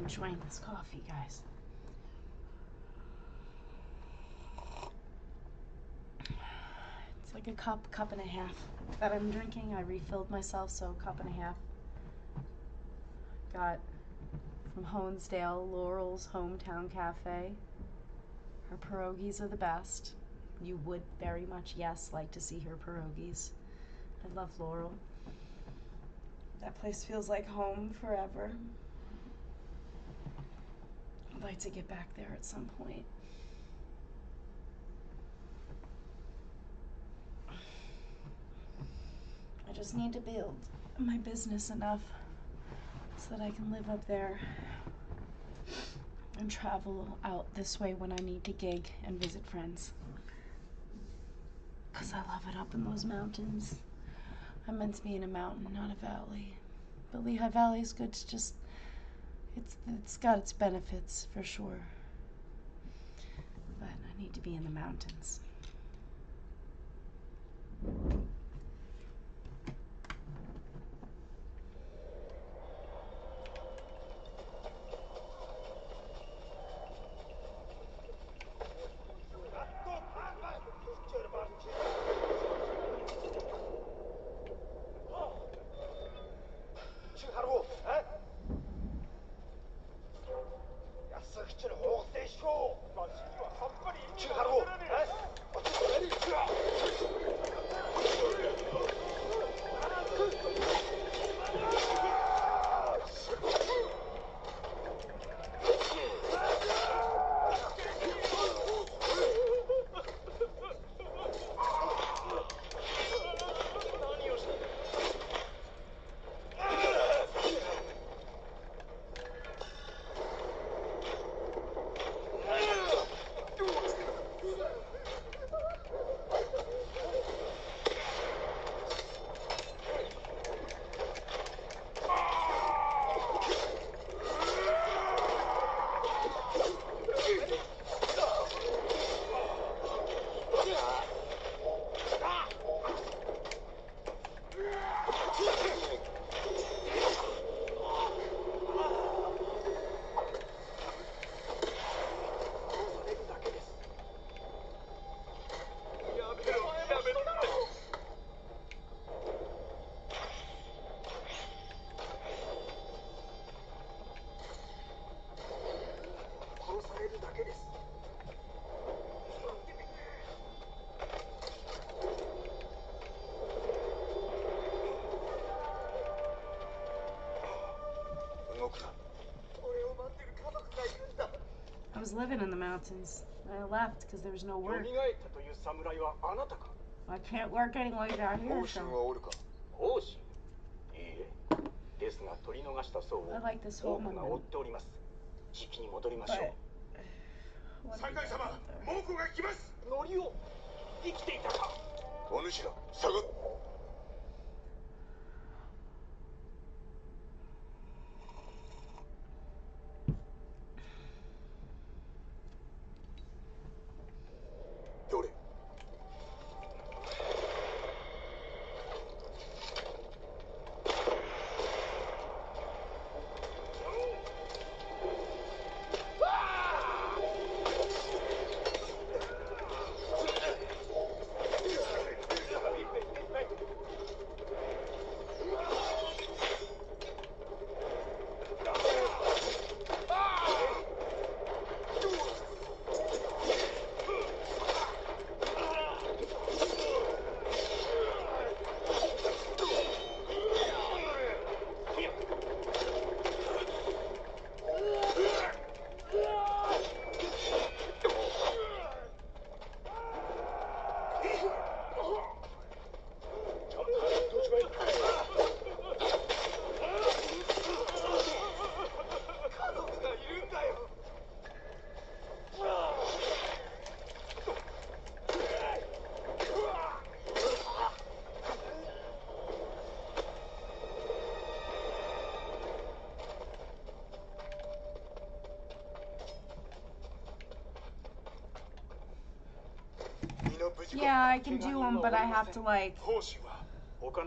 enjoying this coffee, guys. It's like a cup and a half that I'm drinking. I refilled myself, so cup and a half. Got from Honesdale, Laurel's Hometown Cafe. Her pierogies are the best. You would very much, yes, like to see her pierogies. I love Laurel. That place feels like home forever. I'd like to get back there at some point. I just need to build my business enough so that I can live up there and travel out this way when I need to gig and visit friends. Because I love it up in those mountains. I'm meant to be in a mountain, not a valley. But Lehigh Valley is good to just, it's got its benefits for sure. But I need to be in the mountains. I was living in the mountains. I left because there was no work. I can't work any longer out here, so I like this whole moment. But what do you got there? Yeah, I can do them, but I have to, like,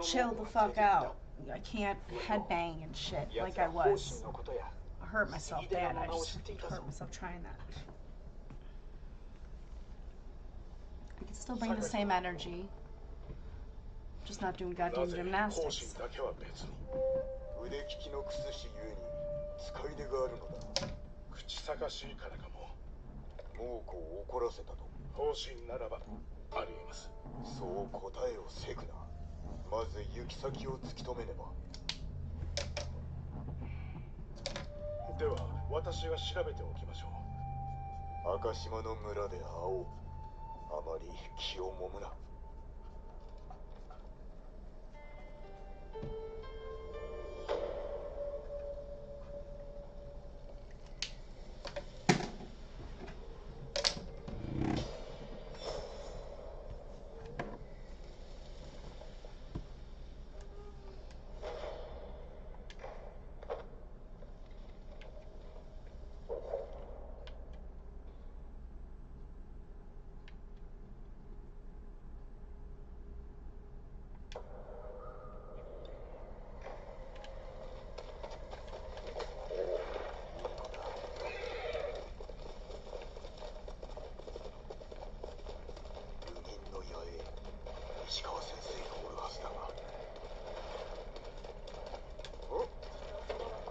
chill the fuck out. I can't headbang and shit like I was. hurt myself bad. I just hurt myself trying that. I can still bring the same energy. Just not doing goddamn 方 gymnastics. 針だけは別に。腕利きのクス氏ゆえに使い出があるのだ。口さかしいからかも。猛虎を怒らせたと。方針ならばありえます。そう答えをせくな。まず行き先を突き止めねば。では私が調べておきましょう。赤島の村で会おう。あまり気をもむな。石川先生がおるはずだが。ご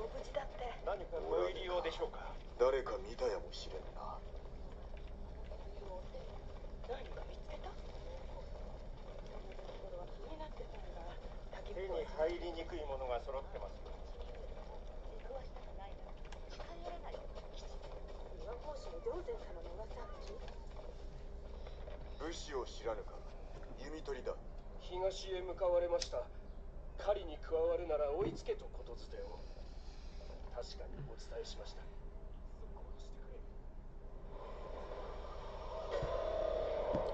無事だって。何かご入り用でしょうか。誰か見たやもしれんな。何か見つけた？気になってたんだ。焚き手火に入りにくいものが揃ってます。出くわしたくないなら近寄らないで吉岩法師の霊山様の噂。武士を知らぬか。弓取りだ。東へ向かわれました。狩りに加わるなら追いつけとことづてを。確かにお伝えしました。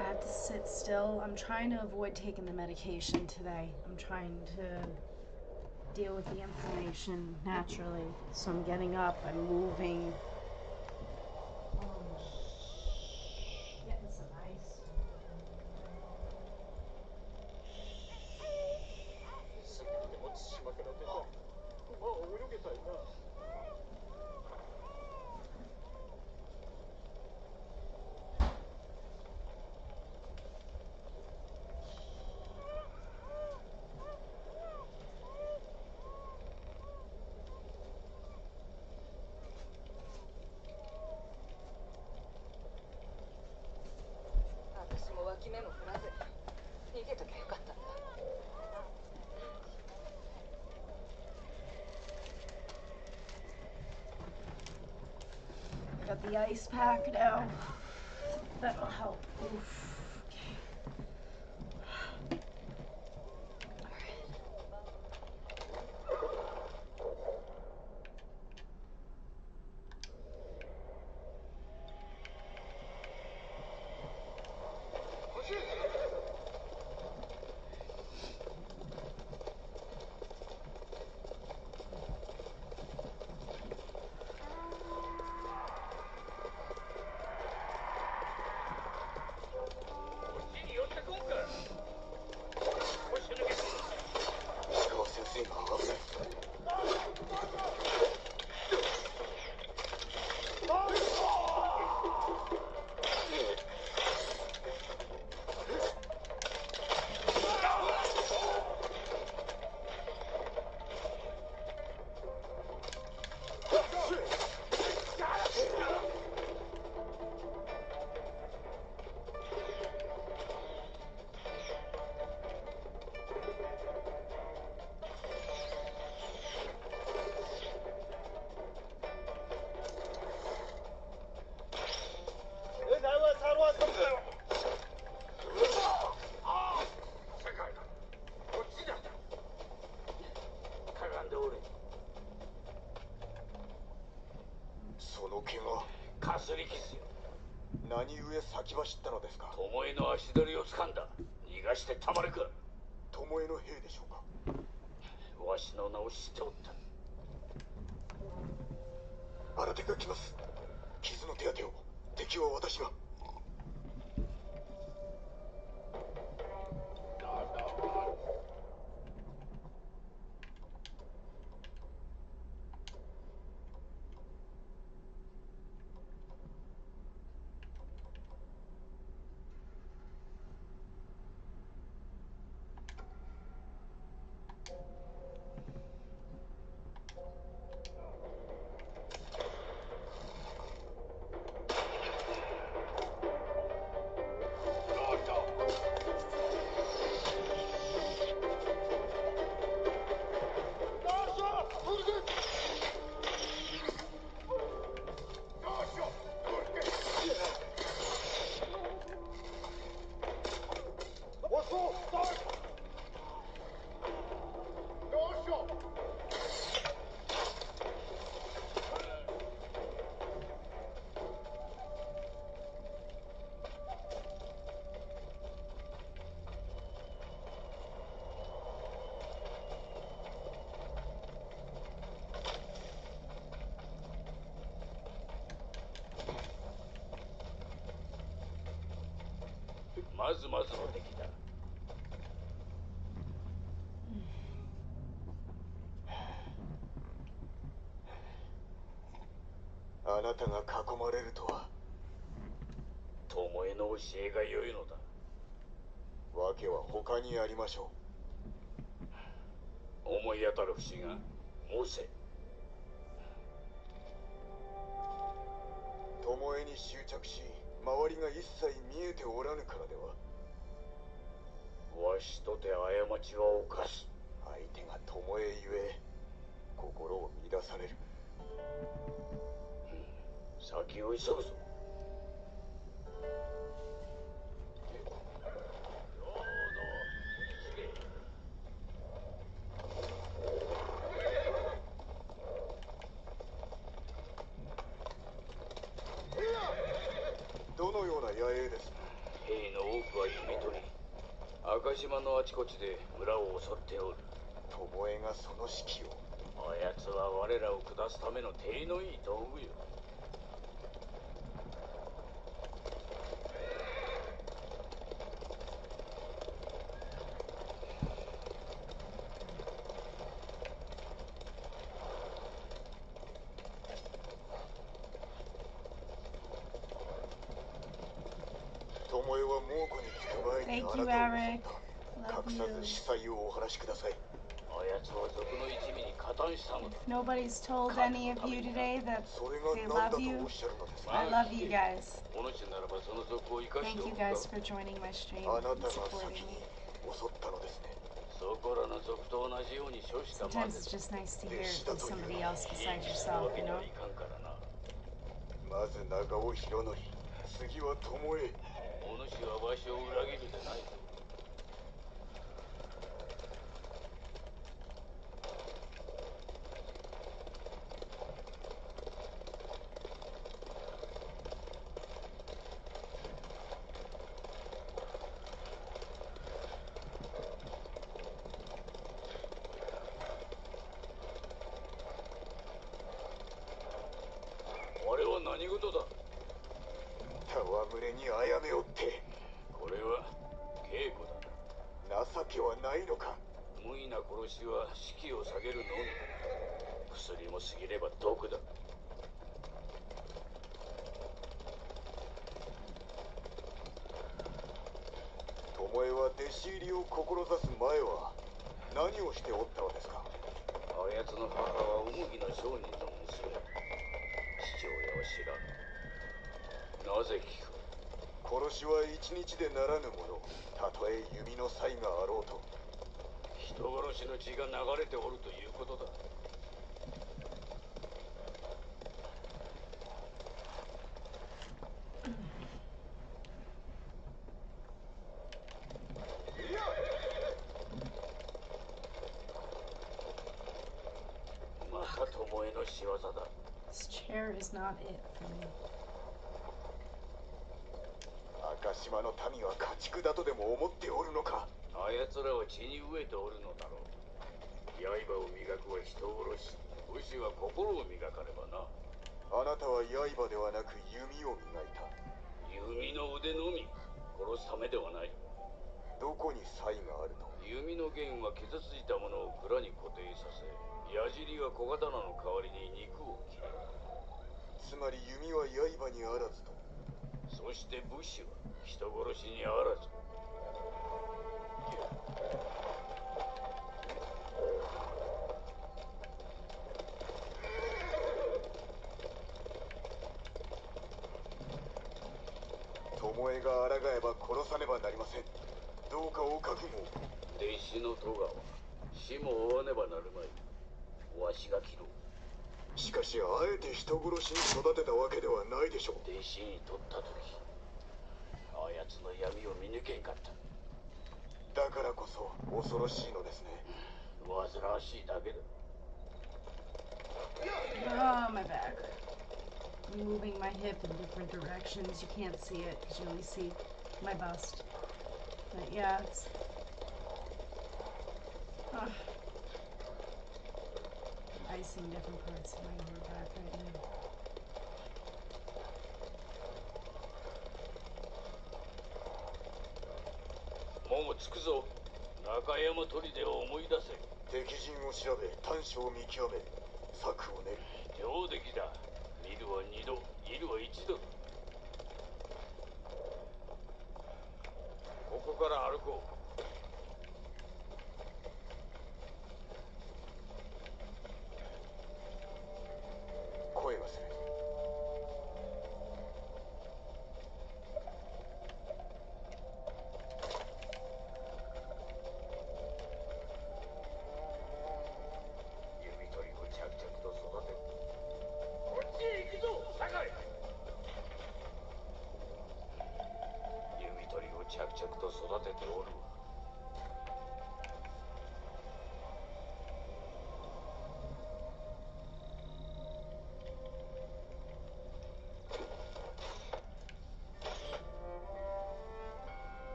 I have to sit still. I'm trying to avoid taking the medication today. I'm trying to deal with the inflammation naturally. So I'm getting up, I'm moving. Getting some ice. すぐにも対馬から出た。まあ泳げたいな。私も脇目も振らず逃げときゃよかったんだ。I got the ice pack now. That'll help. Oof. Okay.その怪我、かすり傷よ。何故先走ったのですか。巴の足取りを掴んだ。逃がしてたまるか。巴の兵でしょうか。わしの名を知っておった。新手が来ます。傷の手当てを。敵は私が。まずまずの出来だ。あなたが囲まれるとは。巴の教えが良いのだ。訳は他にありましょ思い当たる節が申せ。う。巴に執着し、周りが一切見えておらぬからでは。わしとて過ちは犯す。相手が巴ゆえ、心を乱される。先を急ぐぞ。どのような野営です？兵の多くは弓取り、赤島のあちこちで村を襲っておる。巴がその指揮を。あやつは我らを下すための手のいい道具よ。巴は猛虎につく前にあ Thank な you, たを Eric. 襲った。隠 Love さ you. ず司祭をお話しください。あやつは賊の一味に加担したのだ。 If nobody's told any of you today that それ they が何だ love と you, おっしゃるのですか？ I love you guys. お主ならばその賊を生かして Thank お you くか。 guys for joining my stream あな and たが supporting 先に me. 襲ったのですね。そこらの賊と同じように処したま Sometimes で it's just nice to 弟 hear 子 it だ from という somebody の else いい besides 気するわ yourself, け you に know? はいかんからな。まず長尾博則、次は巴。お主はわしを裏切るでないぞ。あれは何事だ。戯れにあやめおって。これは稽古だ。情けはないのか。無意な殺しは士気を下げるのみ。薬も過ぎれば毒だ。巴は弟子入りを志す前は何をしておったのですか？あやつの母はお麦の商人の娘。父親は知らん。なぜ聞く？殺しは一日でならぬもの。たとえ弓の才があろうと。人殺しの血が流れておるということだ。また巴の仕業だ。 This chair is not it for me. 赤島の民は家畜だとでも思っておるのか。あやつらは血に飢えておるのだろう。刃を磨くは人殺し、武士は心を磨かねばな。あなたは刃ではなく弓を磨いた。弓の腕のみ、殺すためではない。どこに才があると？弓の弦は傷ついたものを蔵に固定させ、矢尻は小刀の代わりに肉を切る。つまり弓は刃にあらずと。そして武士は人殺しにあらず。巴が抗えば殺さねばなりません。どうかお覚悟を。弟子の戸川、死も負わねばなるまい。わしが切ろう。しかしあえて人殺しに育てたわけではないでしょう。弟子に取った時、あやつの闇を見抜けんかった。だからこそ恐ろしいのですね。煩わしいだけだ。 Oh, my back. I'm moving my hip in different directions. You can't see it because you only see my bust. But yeah, it's... icing different parts of my lower back right now. つくぞ。中山砦を思い出せ。敵陣を調べ短所を見極め策を練る。上出来だ。見るは2度、いるは1度。ここから歩こう。声がする。弓取りを着々と育て。こっちへ行くぞ、酒井。弓取りを着々と育てておるわ。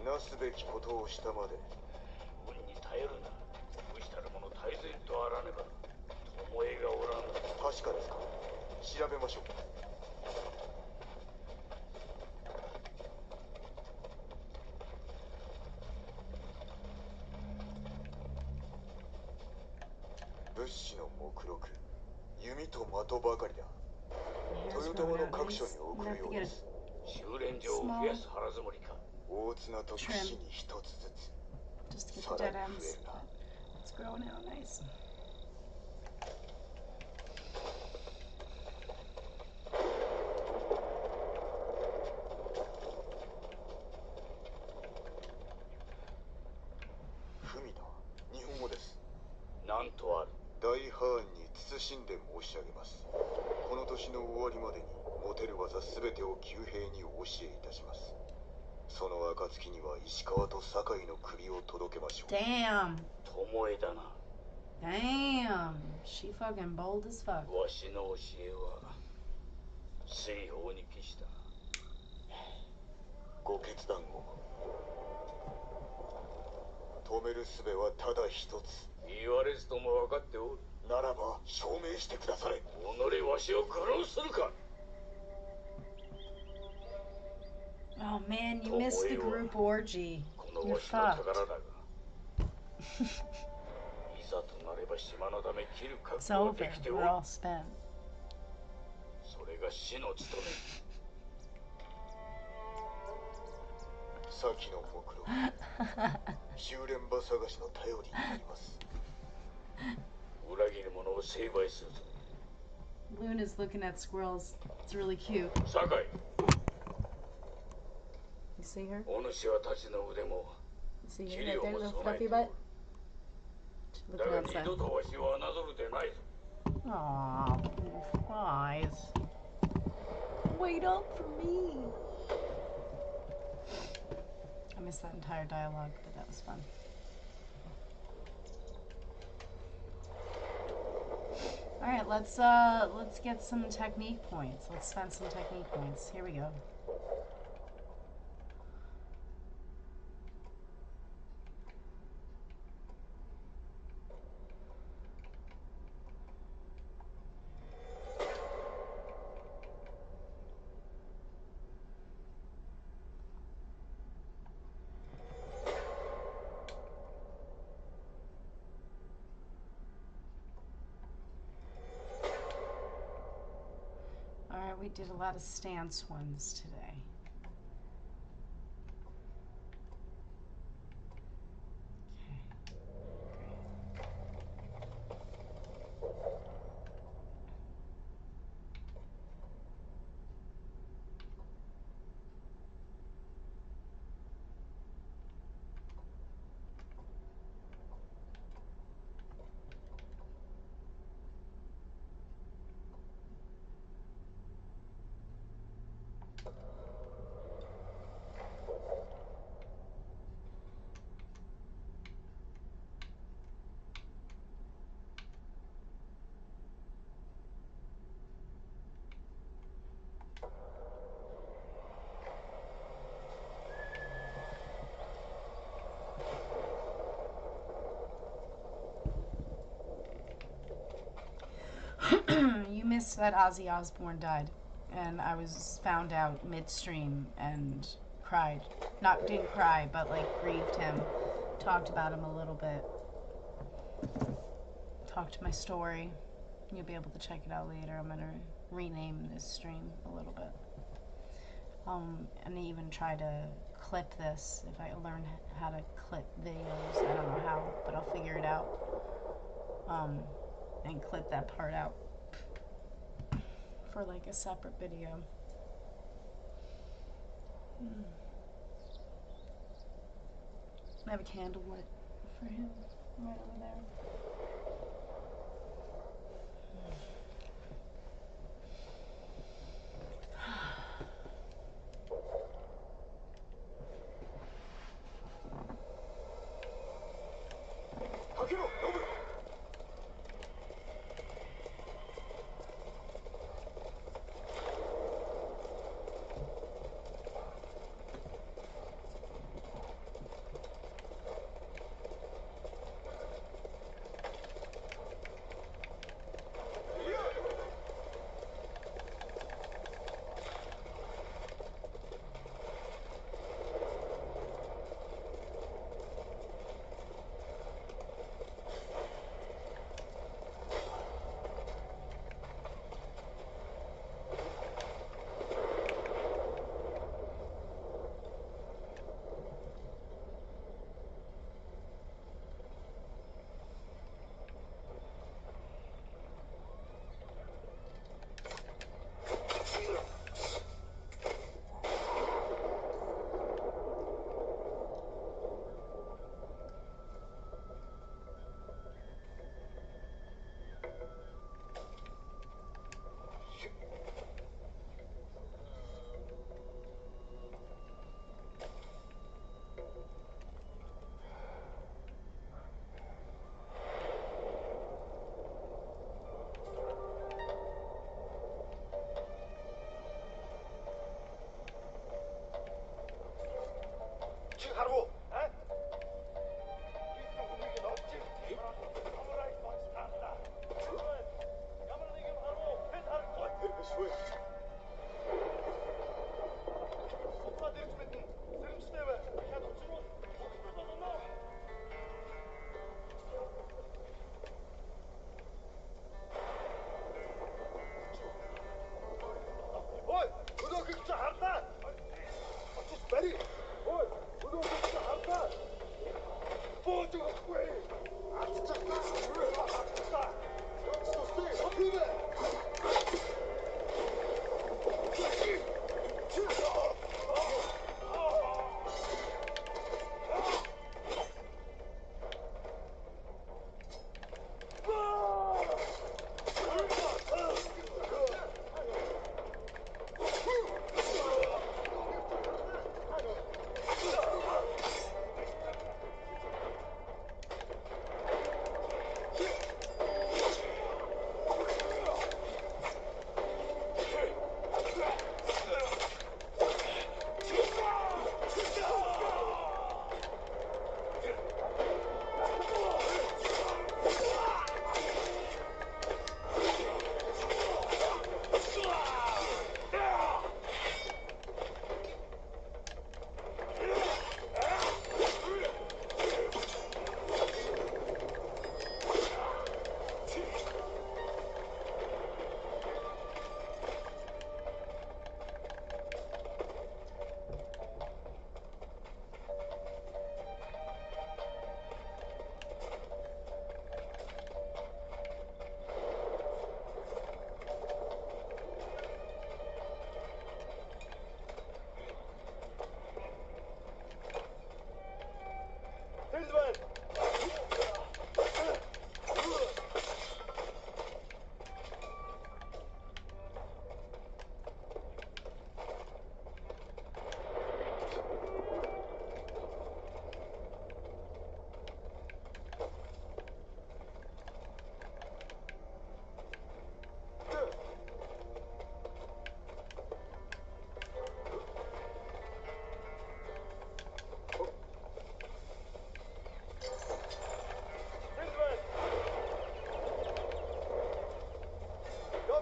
なすべきことをしたまで。運に頼るな。無したる者大然とあらねば。巴がおらぬ。確かですか。調べましょう。物資の目録、弓と的ばかりだ。 Here's 豊玉 going の out 各 nice. 所に I'm 送 gonna る have よ to う get で a す。修練場を増やす腹積もりか。大綱と岸に一つずつ。 just to get the dead ends. It's growing out nice. 文だ。日本語です。なんとある。大ハーンに慎んで申し上げます。この年の終わりまでに持てる技すべてを旧兵にお教えいたします。その暁には石川と酒井の首を届けましょう。Damn. 巴だな。Damn. She fucking bold as fuck. わしの教えは水泡に帰した。ご決断を。止める術はただ一つ。言われずとも分かっておる。ならば証明してくだされ。己わしを殺するか。 Oh man, you missed the group orgy. この You're わしの fucked. 宝だが。いざとなれば島のため切る覚 It's 悟は over. できてお We're る。 all spent. それが死の務め。先の目録。修練場探しの頼りになります。裏切る者を成敗するぞ。 Luna's looking at squirrels. It's really cute. 酒井。 You see her? お主はたちの腕も You see 治 her 療 right there, も little 備え fluffy てお butt? る。 She's だ looking が outside. 二度とわしを侮るでないぞ。 Aw, flies. Wait up for me. I missed that entire dialogue, but that was fun. All right, let's get some technique points. Let's spend some technique points. Here we go. We did a lot of stance ones today. You missed that Ozzy Osbourne died, and I was found out midstream and cried. Didn't cry, but like grieved him. Talked about him a little bit. Talked my story. You'll be able to check it out later. I'm gonna rename this stream a little bit. And even try to clip this if I learn how to clip videos. I don't know how, but I'll figure it out. And clip that part out for like a separate video. I have a candle lit for him right over there.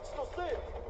ちとせえ。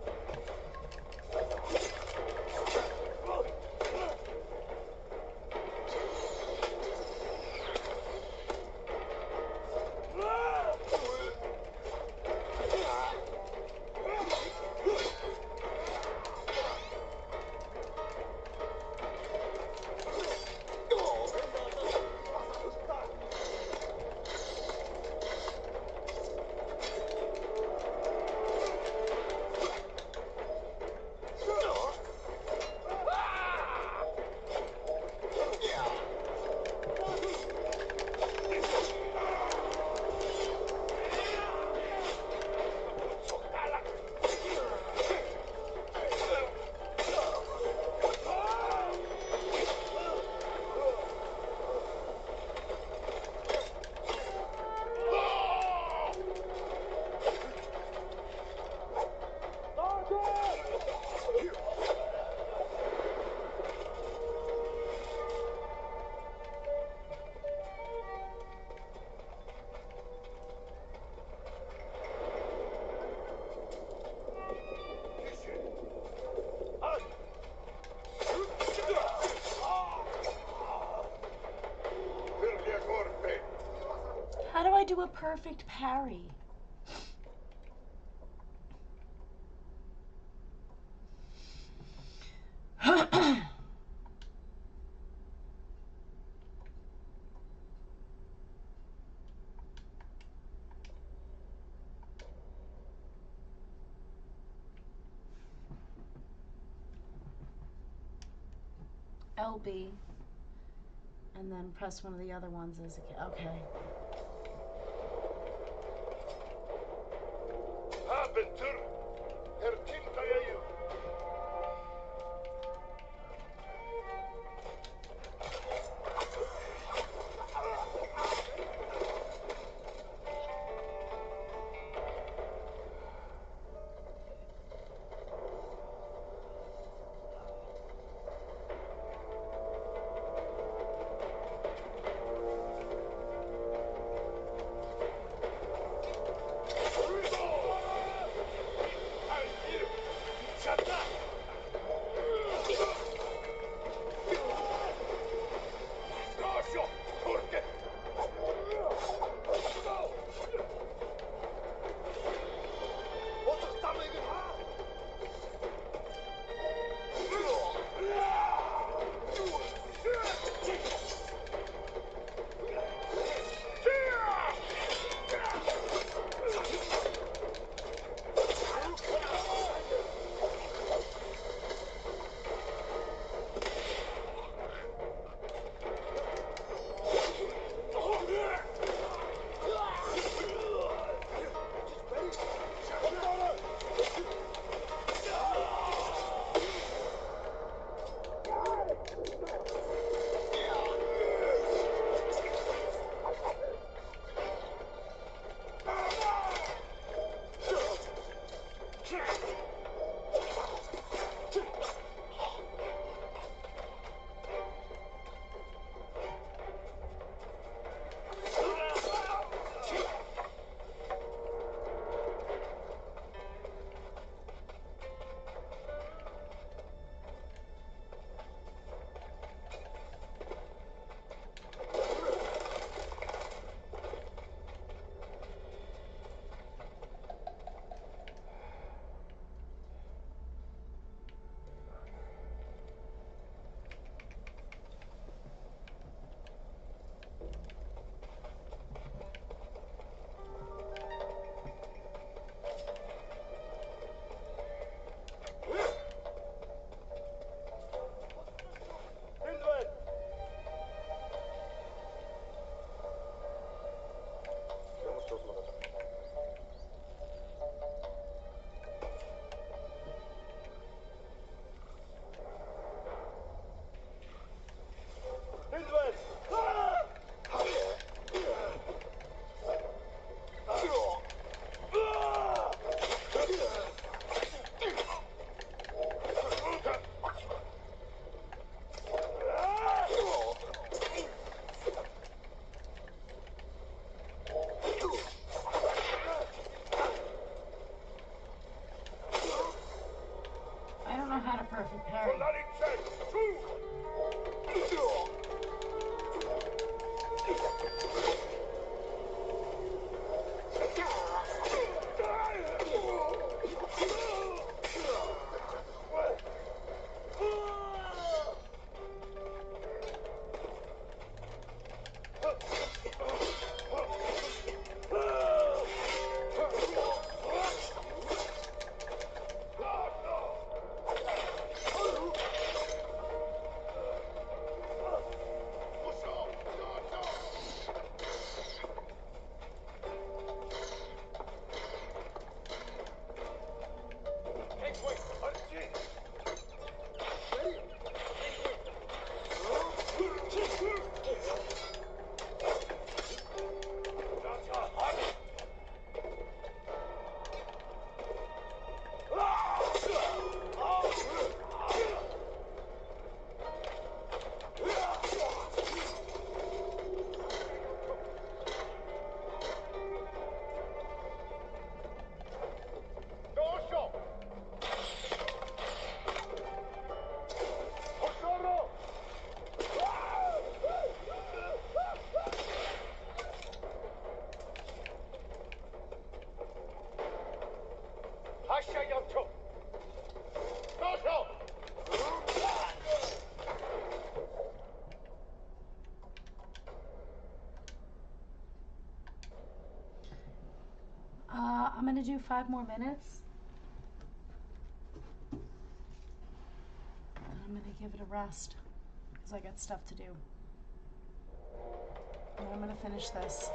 How do I do a perfect parry? LB, and then press one of the other ones as a kid. Okay. Abentur, herkintayayu. perfect parry. I'm gonna do 5 more minutes. And I'm gonna give it a rest because I got stuff to do. And I'm gonna finish this.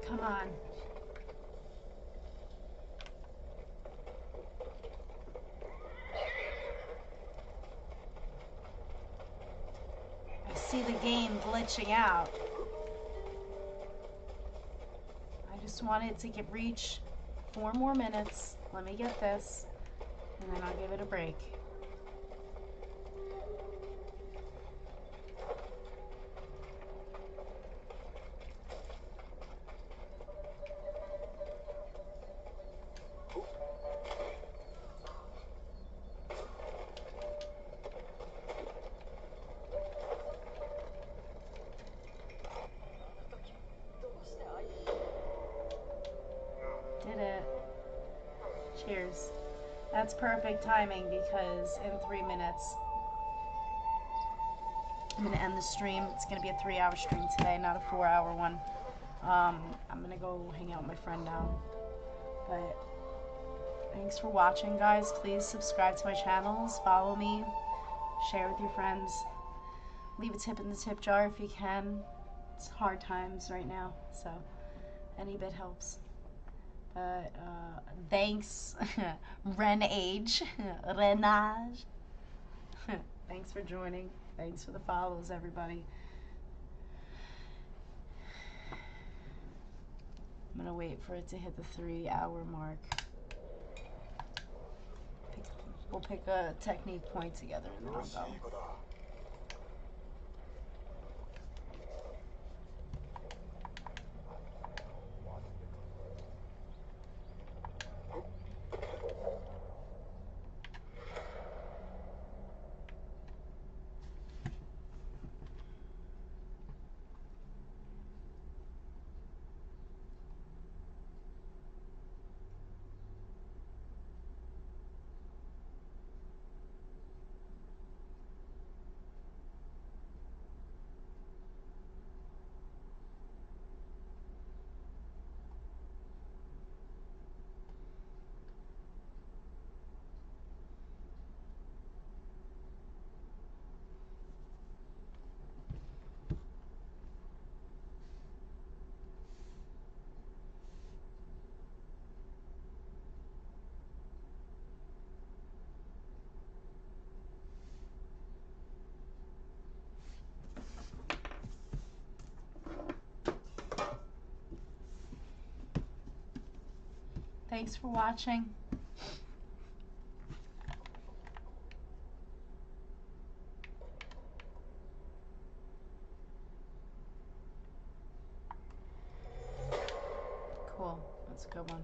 Come on. I see the game glitching out. I just wanted to reach 4 more minutes. Let me get this, and then I'll give it a break. Did it. Cheers. That's perfect timing because in 3 minutes I'm going to end the stream. It's going to be a 3-hour stream today, not a 4-hour one. I'm going to go hang out with my friend now. But thanks for watching, guys. Please subscribe to my channels, follow me, share with your friends. Leave a tip in the tip jar if you can. It's hard times right now, so any bit helps. But thanks, Renage. Thanks for joining. Thanks for the follows, everybody. I'm gonna wait for it to hit the 3-hour mark. We'll pick a technique point together and then I'll go. Thanks for watching. Cool. That's a good one.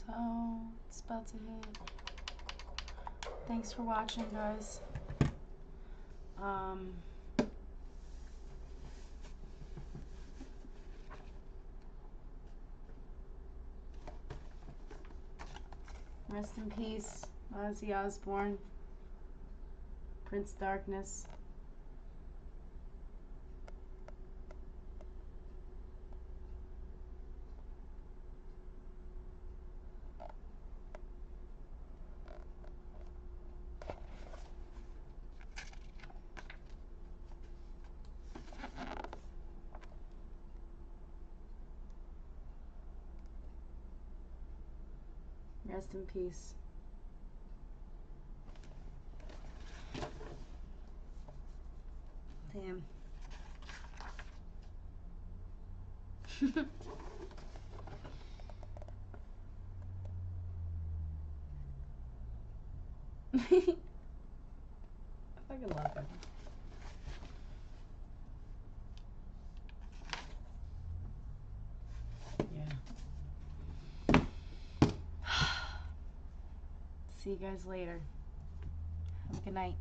So, it's about to hit. Thanks for watching, guys. Rest in peace, Ozzy Osbourne, Prince Darkness. Rest in peace. Damn. I fucking love him. Yeah. See you guys later. Have a good night.